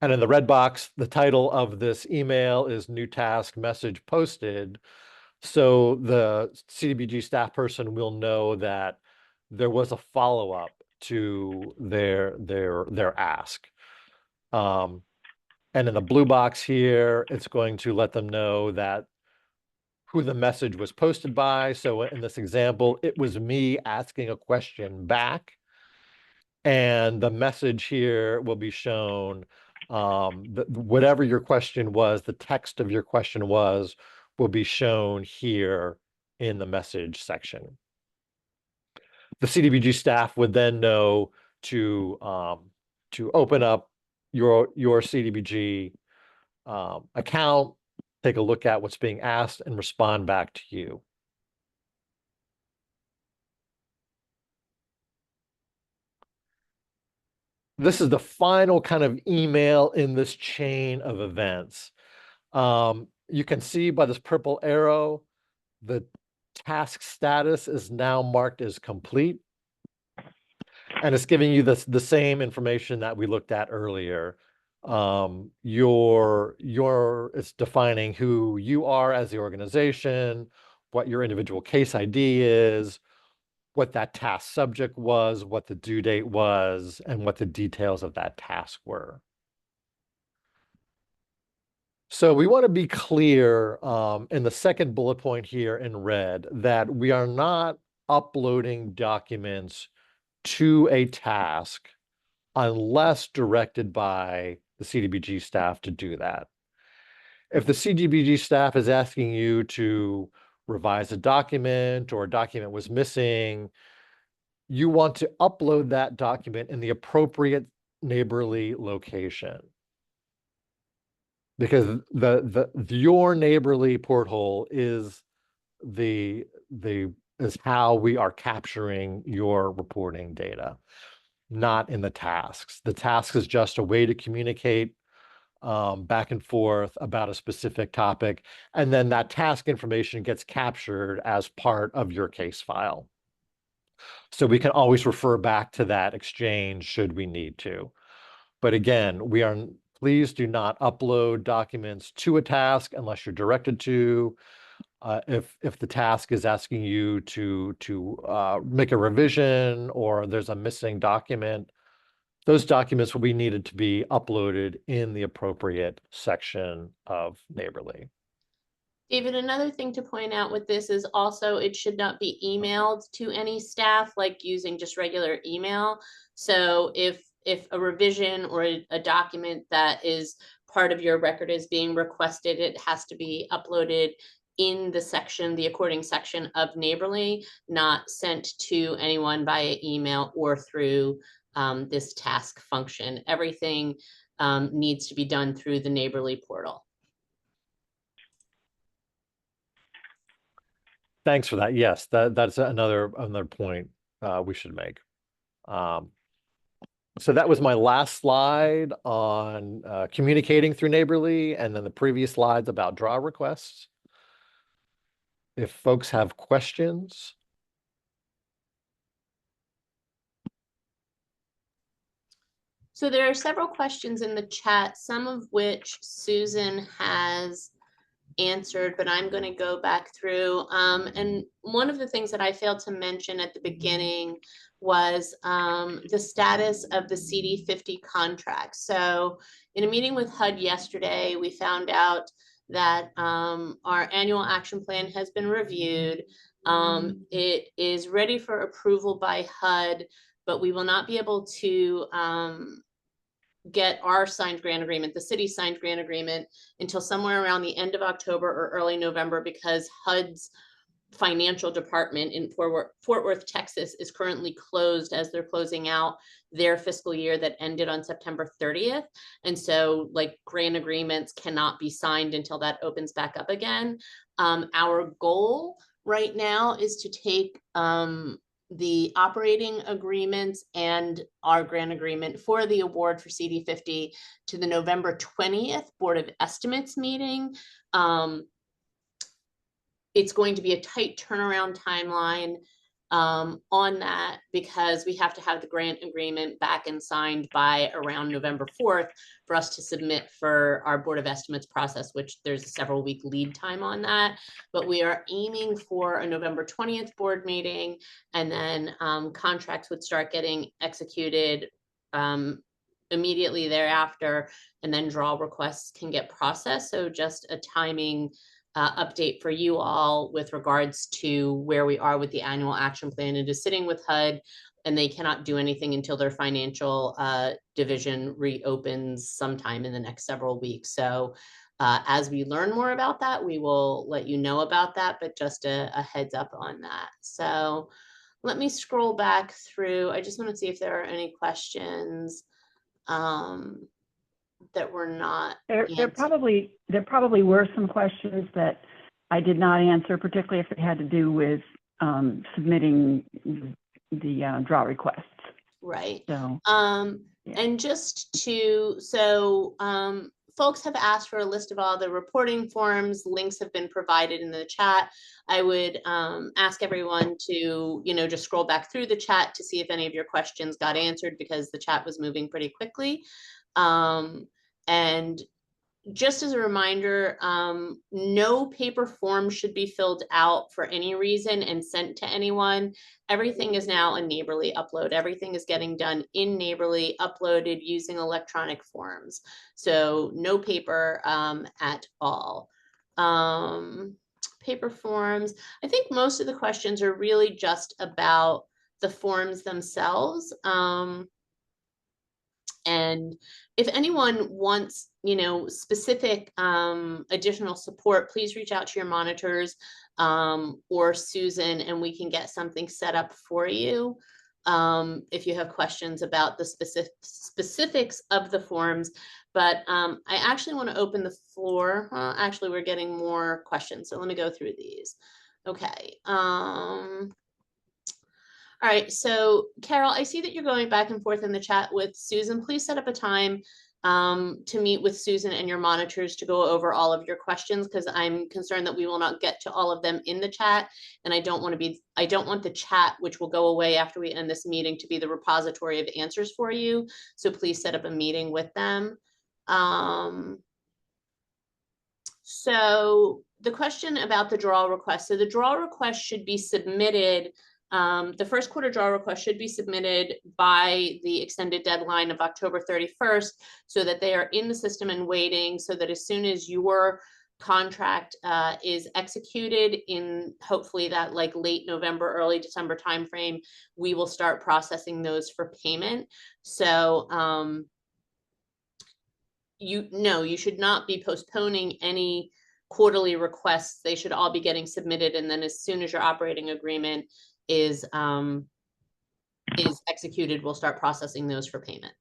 And in the red box, the title of this email is New Task Message Posted. So the CDBG staff person will know that there was a follow-up to their ask. And in the blue box here, it's going to let them know that who the message was posted by. So in this example, it was me asking a question back. And the message here will be shown, whatever your question was, the text of your question will be shown here in the message section. The CDBG staff would then know to open up your CDBG account, take a look at what's being asked, and respond back to you. This is the final kind of email in this chain of events. You can see by this purple arrow, the task status is now marked as complete. And it's giving you the same information that we looked at earlier. It's defining who you are as the organization, what your individual case ID is, what that task subject was, what the due date was, and what the details of that task were. So we want to be clear in the second bullet point here in red that we are not uploading documents to a task unless directed by the CDBG staff to do that. If the CDBG staff is asking you to revise a document, or a document was missing, you want to upload that document in the appropriate neighborly location. Because your neighborly porthole is how we are capturing your reporting data, not in the tasks. The task is just a way to communicate back and forth about a specific topic, and then that task information gets captured as part of your case file. So we can always refer back to that exchange should we need to. But again, please do not upload documents to a task unless you're directed to. If the task is asking you to make a revision, or there's a missing document, those documents will be needed to be uploaded in the appropriate section of Neighborly. David, another thing to point out with this is also it should not be emailed to any staff, like using just regular email. So if a revision or a document that is part of your record is being requested, it has to be uploaded in the section, the according section of Neighborly, not sent to anyone via email or through this task function. Everything needs to be done through the Neighborly portal. Thanks for that. Yes, that's another point we should make. So that was my last slide on communicating through Neighborly, and then the previous slides about draw requests. If folks have questions. So there are several questions in the chat, some of which Susan has answered, but I'm going to go back through. And one of the things that I failed to mention at the beginning was the status of the CD50 contract. So in a meeting with HUD yesterday, we found out that our annual action plan has been reviewed. It is ready for approval by HUD, but we will not be able to get our signed grant agreement, the city signed grant agreement, until somewhere around the end of October or early November, because HUD's financial department in Fort Worth, Texas is currently closed as they're closing out their fiscal year that ended on September 30th. And so like grant agreements cannot be signed until that opens back up again. Our goal right now is to take the operating agreements and our grant agreement for the award for CD50 to the November 20th Board of Estimates meeting. It's going to be a tight turnaround timeline on that, because we have to have the grant agreement back and signed by around November 4th for us to submit for our Board of Estimates process, which there's a several week lead time on that. But we are aiming for a November 20th board meeting, and then contracts would start getting executed immediately thereafter, and then draw requests can get processed. So just a timing update for you all with regards to where we are with the annual action plan. It is sitting with HUD, and they cannot do anything until their financial division reopens sometime in the next several weeks. So as we learn more about that, we will let you know about that, but just a heads up on that. So let me scroll back through. I just want to see if there are any questions that were not there probably were some questions that I did not answer, particularly if it had to do with submitting the draw requests. Right. So yeah. And just to, so folks have asked for a list of all the reporting forms. Links have been provided in the chat. I would ask everyone to, just scroll back through the chat to see if any of your questions got answered, because the chat was moving pretty quickly. And just as a reminder, no paper form should be filled out for any reason and sent to anyone. Everything is now a Neighborly upload. Everything is getting done in Neighborly, uploaded using electronic forms. So no paper at all. Paper forms. I think most of the questions are really just about the forms themselves. And if anyone wants, specific additional support, please reach out to your monitors or Susan, and we can get something set up for you. If you have questions about the specifics of the forms. But I actually want to open the floor. Actually, we're getting more questions, so let me go through these. Okay. All right, so Carol, I see that you're going back and forth in the chat with Susan. Please set up a time to meet with Susan and your monitors to go over all of your questions, because I'm concerned that we will not get to all of them in the chat. And I don't want the chat, which will go away after we end this meeting, to be the repository of answers for you. So please set up a meeting with them. So the question about the draw request. So the draw request should be submitted The first quarter draw request should be submitted by the extended deadline of October 31st so that they are in the system and waiting, so that as soon as your contract is executed in hopefully that like late November, early December timeframe, we will start processing those for payment. So you should not be postponing any quarterly requests. They should all be getting submitted, and then as soon as your operating agreement is executed, we'll start processing those for payment.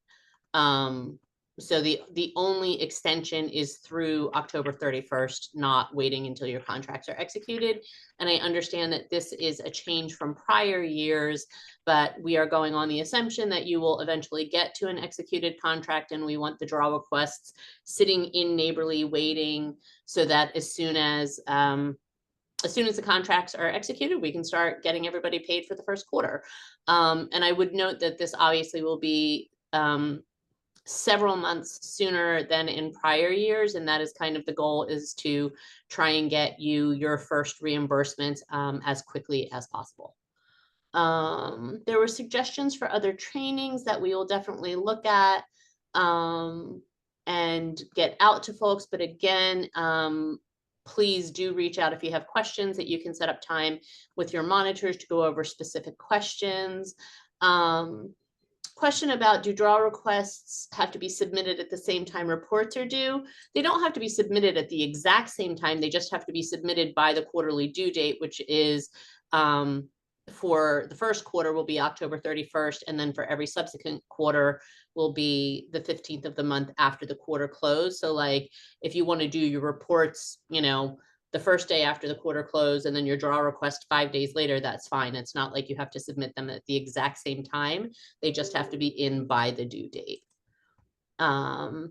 So the only extension is through October 31st, not waiting until your contracts are executed. And I understand that this is a change from prior years, but we are going on the assumption that you will eventually get to an executed contract, and we want the draw requests sitting in Neighborly waiting, so that as soon as the contracts are executed, we can start getting everybody paid for the first quarter. And I would note that this obviously will be several months sooner than in prior years, and that is kind of the goal, is to try and get you your first reimbursement as quickly as possible. There were suggestions for other trainings that we will definitely look at and get out to folks, but again, please do reach out if you have questions, that you can set up time with your monitors to go over specific questions. Question about, do draw requests have to be submitted at the same time reports are due? They don't have to be submitted at the exact same time. They just have to be submitted by the quarterly due date, which is for the first quarter will be October 31st. And then for every subsequent quarter will be the 15th of the month after the quarter close. So like if you want to do your reports, the first day after the quarter close, and then your draw request 5 days later, that's fine. It's not like you have to submit them at the exact same time. They just have to be in by the due date. There's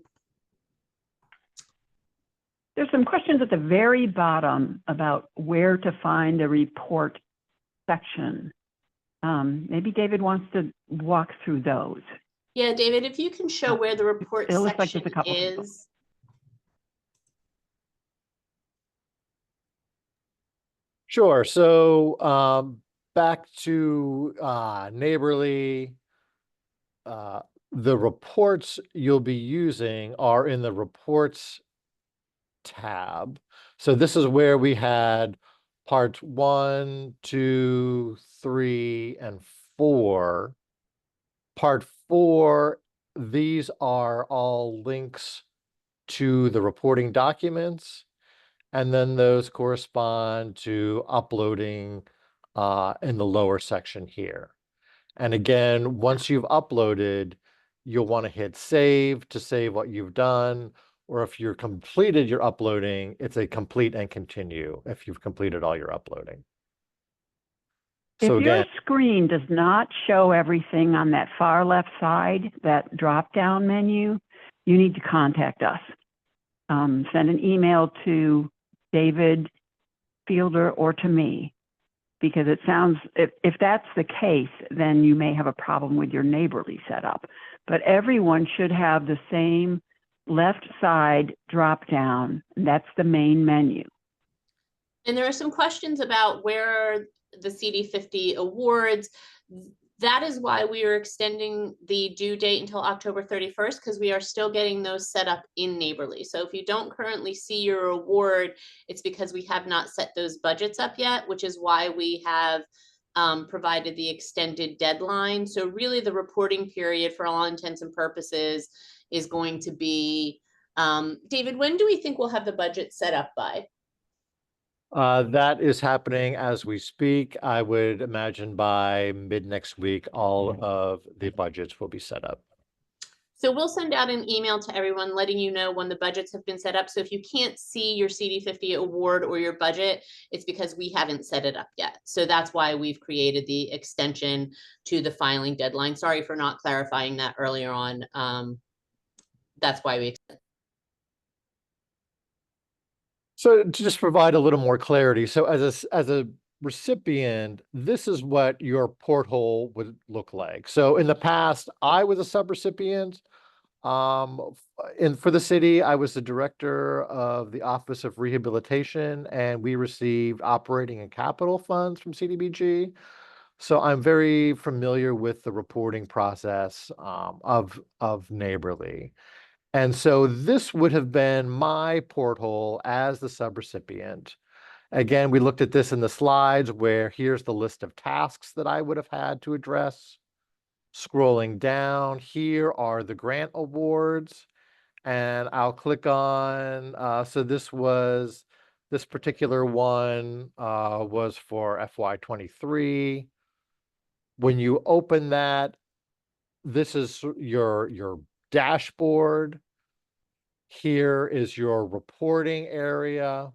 some questions at the very bottom about where to find the report section. Maybe David wants to walk through those. Yeah, David, if you can show where the report It looks like section there's a couple people. is. Sure. So back to Neighborly, the reports you'll be using are in the reports tab. So this is where we had parts 1, 2, 3, and 4. Part 4, these are all links to the reporting documents, and then those correspond to uploading in the lower section here. And again, once you've uploaded, you'll want to hit save to save what you've done, or if you're completed your uploading, it's a complete and continue if you've completed all your uploading. So if again, your screen does not show everything on that far left side, that drop-down menu, you need to contact us. Send an email to David Fielder or to me, because it sounds, if that's the case, then you may have a problem with your Neighborly setup. But everyone should have the same left side drop-down. That's the main menu. And there are some questions about where the CD50 awards. That is why we are extending the due date until October 31st, because we are still getting those set up in Neighborly. So if you don't currently see your award, it's because we have not set those budgets up yet, which is why we have provided the extended deadline. So really the reporting period for all intents and purposes is going to be, David, when do we think we'll have the budget set up by? that is happening as we speak. I would imagine by mid next week, all of the budgets will be set up. So we'll send out an email to everyone letting you know when the budgets have been set up. So if you can't see your CD50 award or your budget, it's because we haven't set it up yet. So that's why we've created the extension to the filing deadline. Sorry for not clarifying that earlier on. That's why we extended. So to just provide a little more clarity, so as a recipient, this is what your porthole would look like. So in the past, I was a subrecipient. For the city, I was the director of the Office of Rehabilitation, and we received operating and capital funds from CDBG. So I'm very familiar with the reporting process of Neighborly. And so this would have been my porthole as the subrecipient. Again, we looked at this in the slides where here's the list of tasks that I would have had to address. Scrolling down, here are the grant awards. And I'll click on, so this particular one was for FY23. When you open that, this is your dashboard. Here is your reporting area.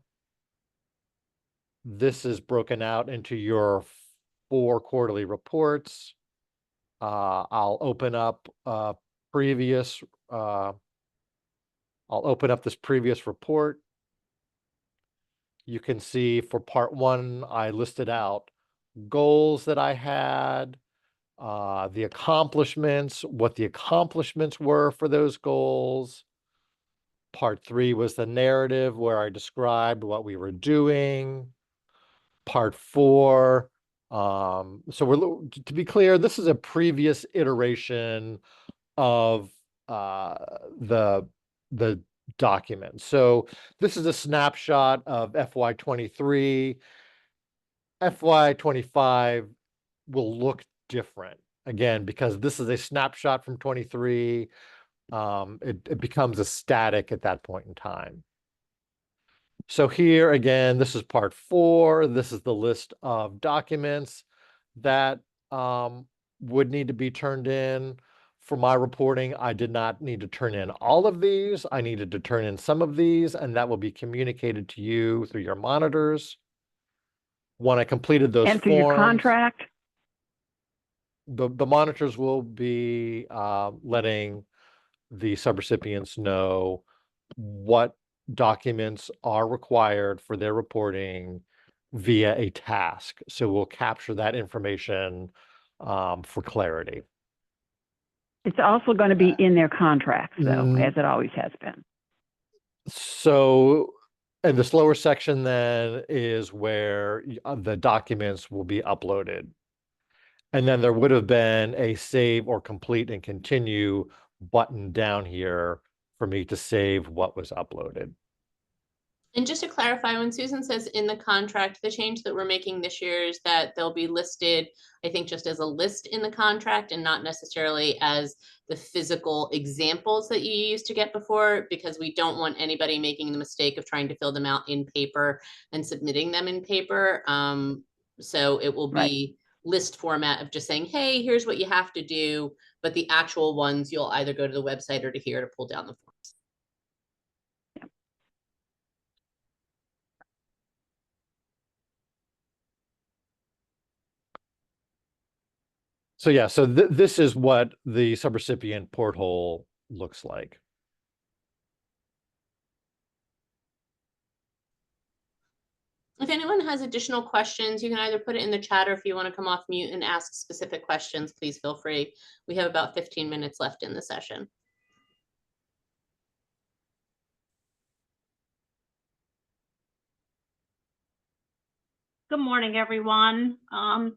This is broken out into your 4 quarterly reports. I'll open up previous. I'll open up this previous report. You can see for part 1, I listed out goals that I had, the accomplishments, what the accomplishments were for those goals. Part 3 was the narrative where I described what we were doing. Part 4, so to be clear, this is a previous iteration of the document. So this is a snapshot of FY23. FY25 will look different again because this is a snapshot from 23. It becomes a static at that point in time. So here again, this is part 4. This is the list of documents that would need to be turned in. For my reporting, I did not need to turn in all of these. I needed to turn in some of these, and that will be communicated to you through your monitors. When I completed those And through your forms, contract? the monitors will be letting the subrecipients know what documents are required for their reporting via a task. So we'll capture that information for clarity. It's also going to be in their contracts, though, as it always has been. So, and this lower section then is where the documents will be uploaded. And then there would have been a save or complete and continue button down here for me to save what was uploaded. And just to clarify, when Susan says in the contract, the change that we're making this year is that they'll be listed, I think, just as a list in the contract and not necessarily as the physical examples that you used to get before, because we don't want anybody making the mistake of trying to fill them out in paper and submitting them in paper. So it will be list format of just saying, hey, here's what you have to do, but the actual ones, you'll either go to the website or to here to pull down the forms. So yeah, so this is what the subrecipient porthole looks like. If anyone has additional questions, you can either put it in the chat, or if you want to come off mute and ask specific questions, please feel free. We have about 15 minutes left in the session. Good morning, everyone.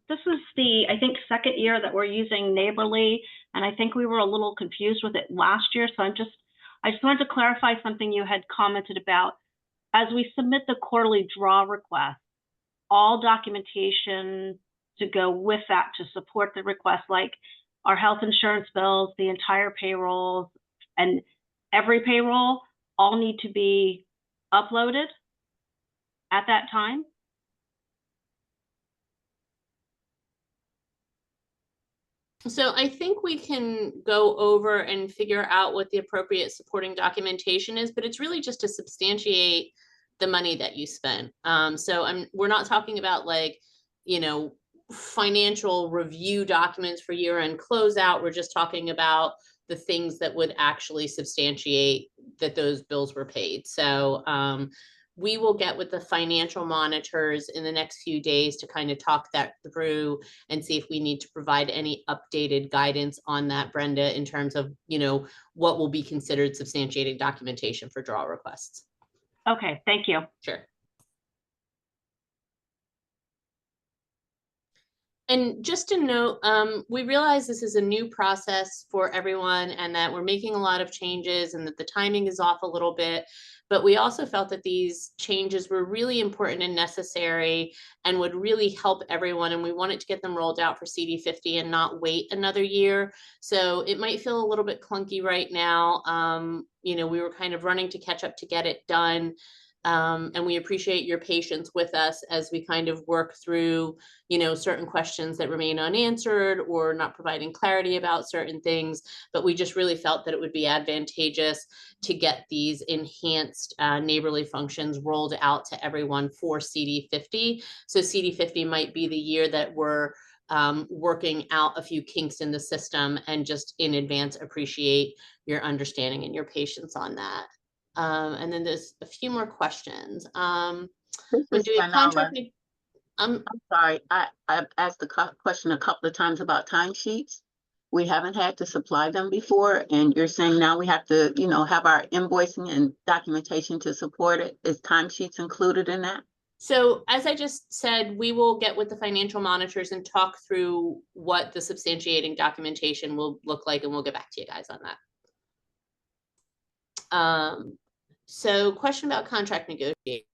This is the, I think, second year that we're using Neighborly, and I think we were a little confused with it last year. So I just wanted to clarify something you had commented about. As we submit the quarterly draw request, all documentation to go with that to support the request, like our health insurance bills, the entire payroll, and every payroll, all need to be uploaded at that time. So I think we can go over and figure out what the appropriate supporting documentation is, but it's really just to substantiate the money that you spent. So we're not talking about, like, you know, financial review documents for year-end closeout. We're just talking about the things that would actually substantiate that those bills were paid. So we will get with the financial monitors in the next few days to kind of talk that through and see if we need to provide any updated guidance on that, Brenda, in terms of, you know, what will be considered substantiating documentation for draw requests. Okay, thank you. Sure. And just to note, we realize this is a new process for everyone and that we're making a lot of changes and that the timing is off a little bit. But we also felt that these changes were really important and necessary and would really help everyone. And we wanted to get them rolled out for CD50 and not wait another year. So it might feel a little bit clunky right now. You know, we were kind of running to catch up to get it done. And we appreciate your patience with us as we kind of work through, you know, certain questions that remain unanswered or not providing clarity about certain things. But we just really felt that it would be advantageous to get these enhanced neighborly functions rolled out to everyone for CD50. So CD50 might be the year that we're working out a few kinks in the system, and just in advance appreciate your understanding and your patience on that. And then there's a few more questions. This When is doing Fanola. contract, I'm sorry, I've asked the question a couple of times about timesheets. We haven't had to supply them before, and you're saying now we have to, you know, have our invoicing and documentation to support it. Is timesheets included in that? so as I just said, we will get with the financial monitors and talk through what the substantiating documentation will look like, and we'll get back to you guys on that. So question about contract negotiation.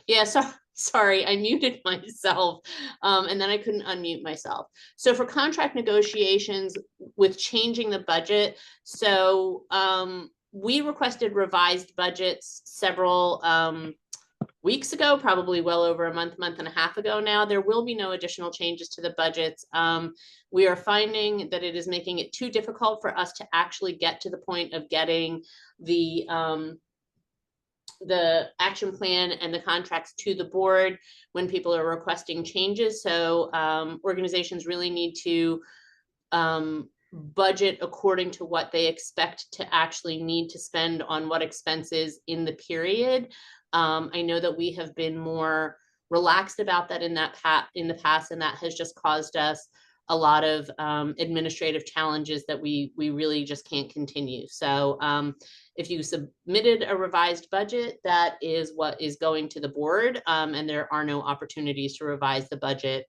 Yeah, so sorry, I muted myself, and then I couldn't unmute myself. So for contract negotiations with changing the budget, so we requested revised budgets several weeks ago, probably well over a month and a half ago now. There will be no additional changes to the budgets. We are finding that it is making it too difficult for us to actually get to the point of getting the action plan and the contracts to the board when people are requesting changes. So organizations really need to budget according to what they expect to actually need to spend on what expenses in the period. I know that we have been more relaxed about that in the past, and that has just caused us a lot of administrative challenges that we really just can't continue. So if you submitted a revised budget, that is what is going to the board, and there are no opportunities to revise the budget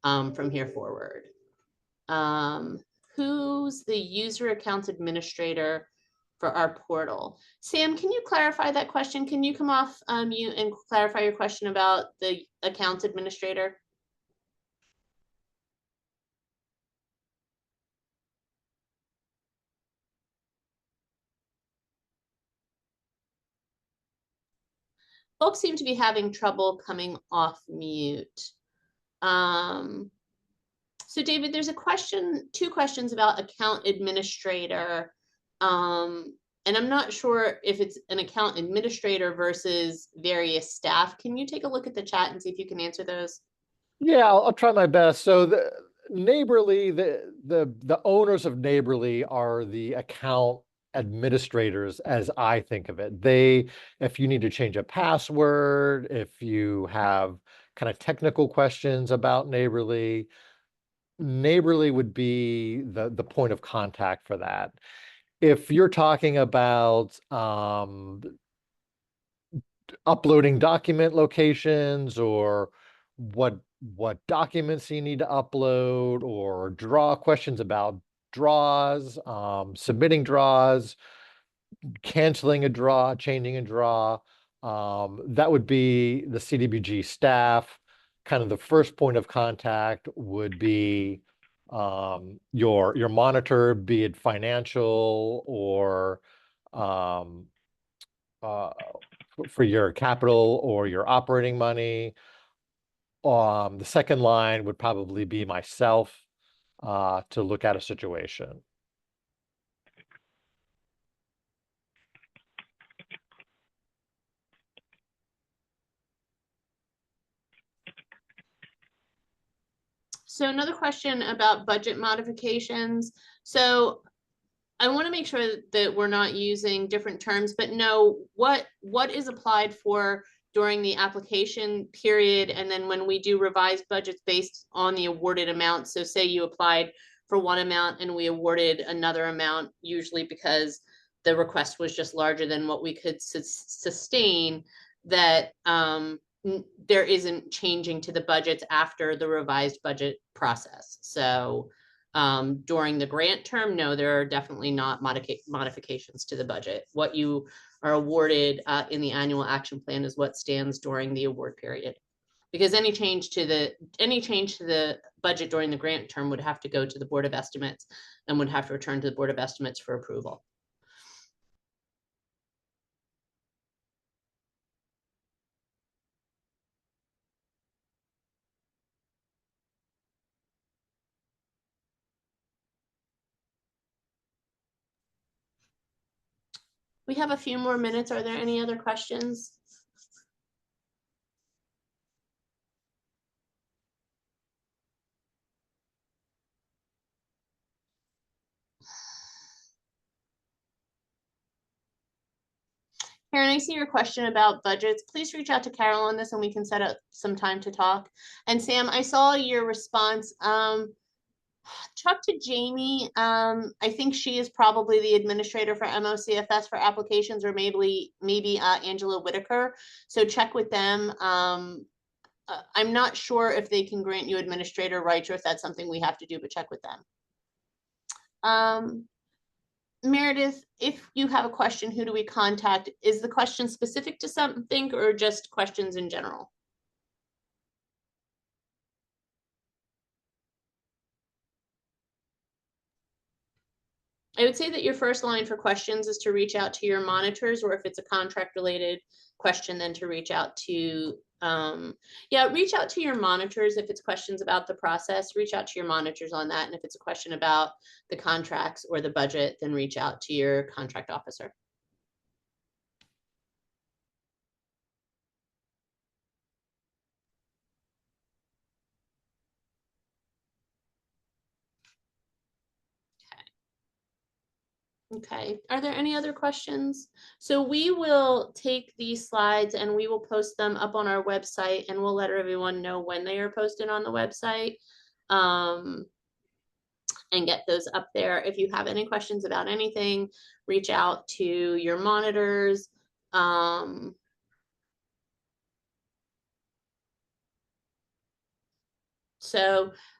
from here forward. Who's the user accounts administrator for our portal? Sam, can you clarify that question? Can you come off mute and clarify your question about the accounts administrator? Folks seem to be having trouble coming off mute. So David, there's a question, two questions about account administrator. And I'm not sure if it's an account administrator versus various staff. Can you take a look at the chat and see if you can answer those? Yeah, I'll try my best. So the Neighborly, the owners of Neighborly are the account administrators, as I think of it. They, if you need to change a password, if you have kind of technical questions about Neighborly, Neighborly would be the point of contact for that. If you're talking about uploading document locations, or what documents you need to upload, or draw questions about draws, submitting draws, canceling a draw, changing a draw, that would be the CDBG staff. Kind of the first point of contact would be your monitor, be it financial or for your capital or your operating money. The second line would probably be myself to look at a situation. So another question about budget modifications. So I want to make sure that we're not using different terms, but know what is applied for during the application period, and then when we do revised budgets based on the awarded amount. So say you applied for one amount and we awarded another amount, usually because the request was just larger than what we could sustain, that there isn't changing to the budgets after the revised budget process. So during the grant term, no, there are definitely not modifications to the budget. What you are awarded in the annual action plan is what stands during the award period. Because any change to the budget during the grant term would have to go to the Board of Estimates and would have to return to the Board of Estimates for approval. We have a few more minutes. Are there any other questions? Karen, I see your question about budgets. Please reach out to Carol on this and we can set up some time to talk. And Sam, I saw your response. Talk to Jamie. I think she is probably the administrator for MOCFS for applications, or maybe Angela Whitaker. So check with them. I'm not sure if they can grant you administrator rights or if that's something we have to do, but check with them. Meredith, if you have a question, who do we contact? Is the question specific to something or just questions in general? I would say that your first line for questions is to reach out to your monitors, or if it's a contract related question, then to reach out to, reach out to your monitors. If it's questions about the process, reach out to your monitors on that. And if it's a question about the contracts or the budget, then reach out to your contract officer. Okay, are there any other questions? So we will take these slides and we will post them up on our website, and we'll let everyone know when they are posted on the website, and get those up there. If you have any questions about anything, reach out to your monitors.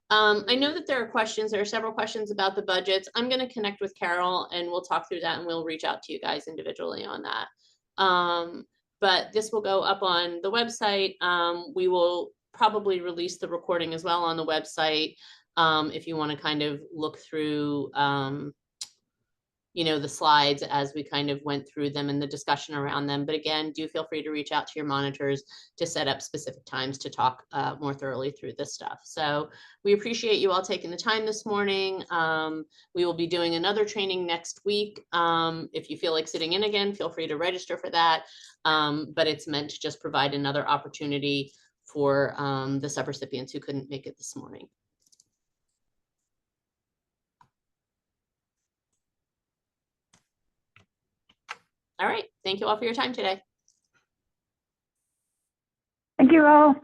I know that there are several questions about the budgets. I'm going to connect with Carol and we'll talk through that, and we'll reach out to you guys individually on that. But this will go up on the website. We will probably release the recording as well on the website, if you want to kind of look through the slides as we kind of went through them and the discussion around them. But again, do feel free to reach out to your monitors to set up specific times to talk more thoroughly through this stuff. So we appreciate you all taking the time this morning. We will be doing another training next week. If you feel like sitting in again, feel free to register for that. But it's meant to just provide another opportunity for the subrecipients who couldn't make it this morning. All right. Thank you all for your time today. Thank you all.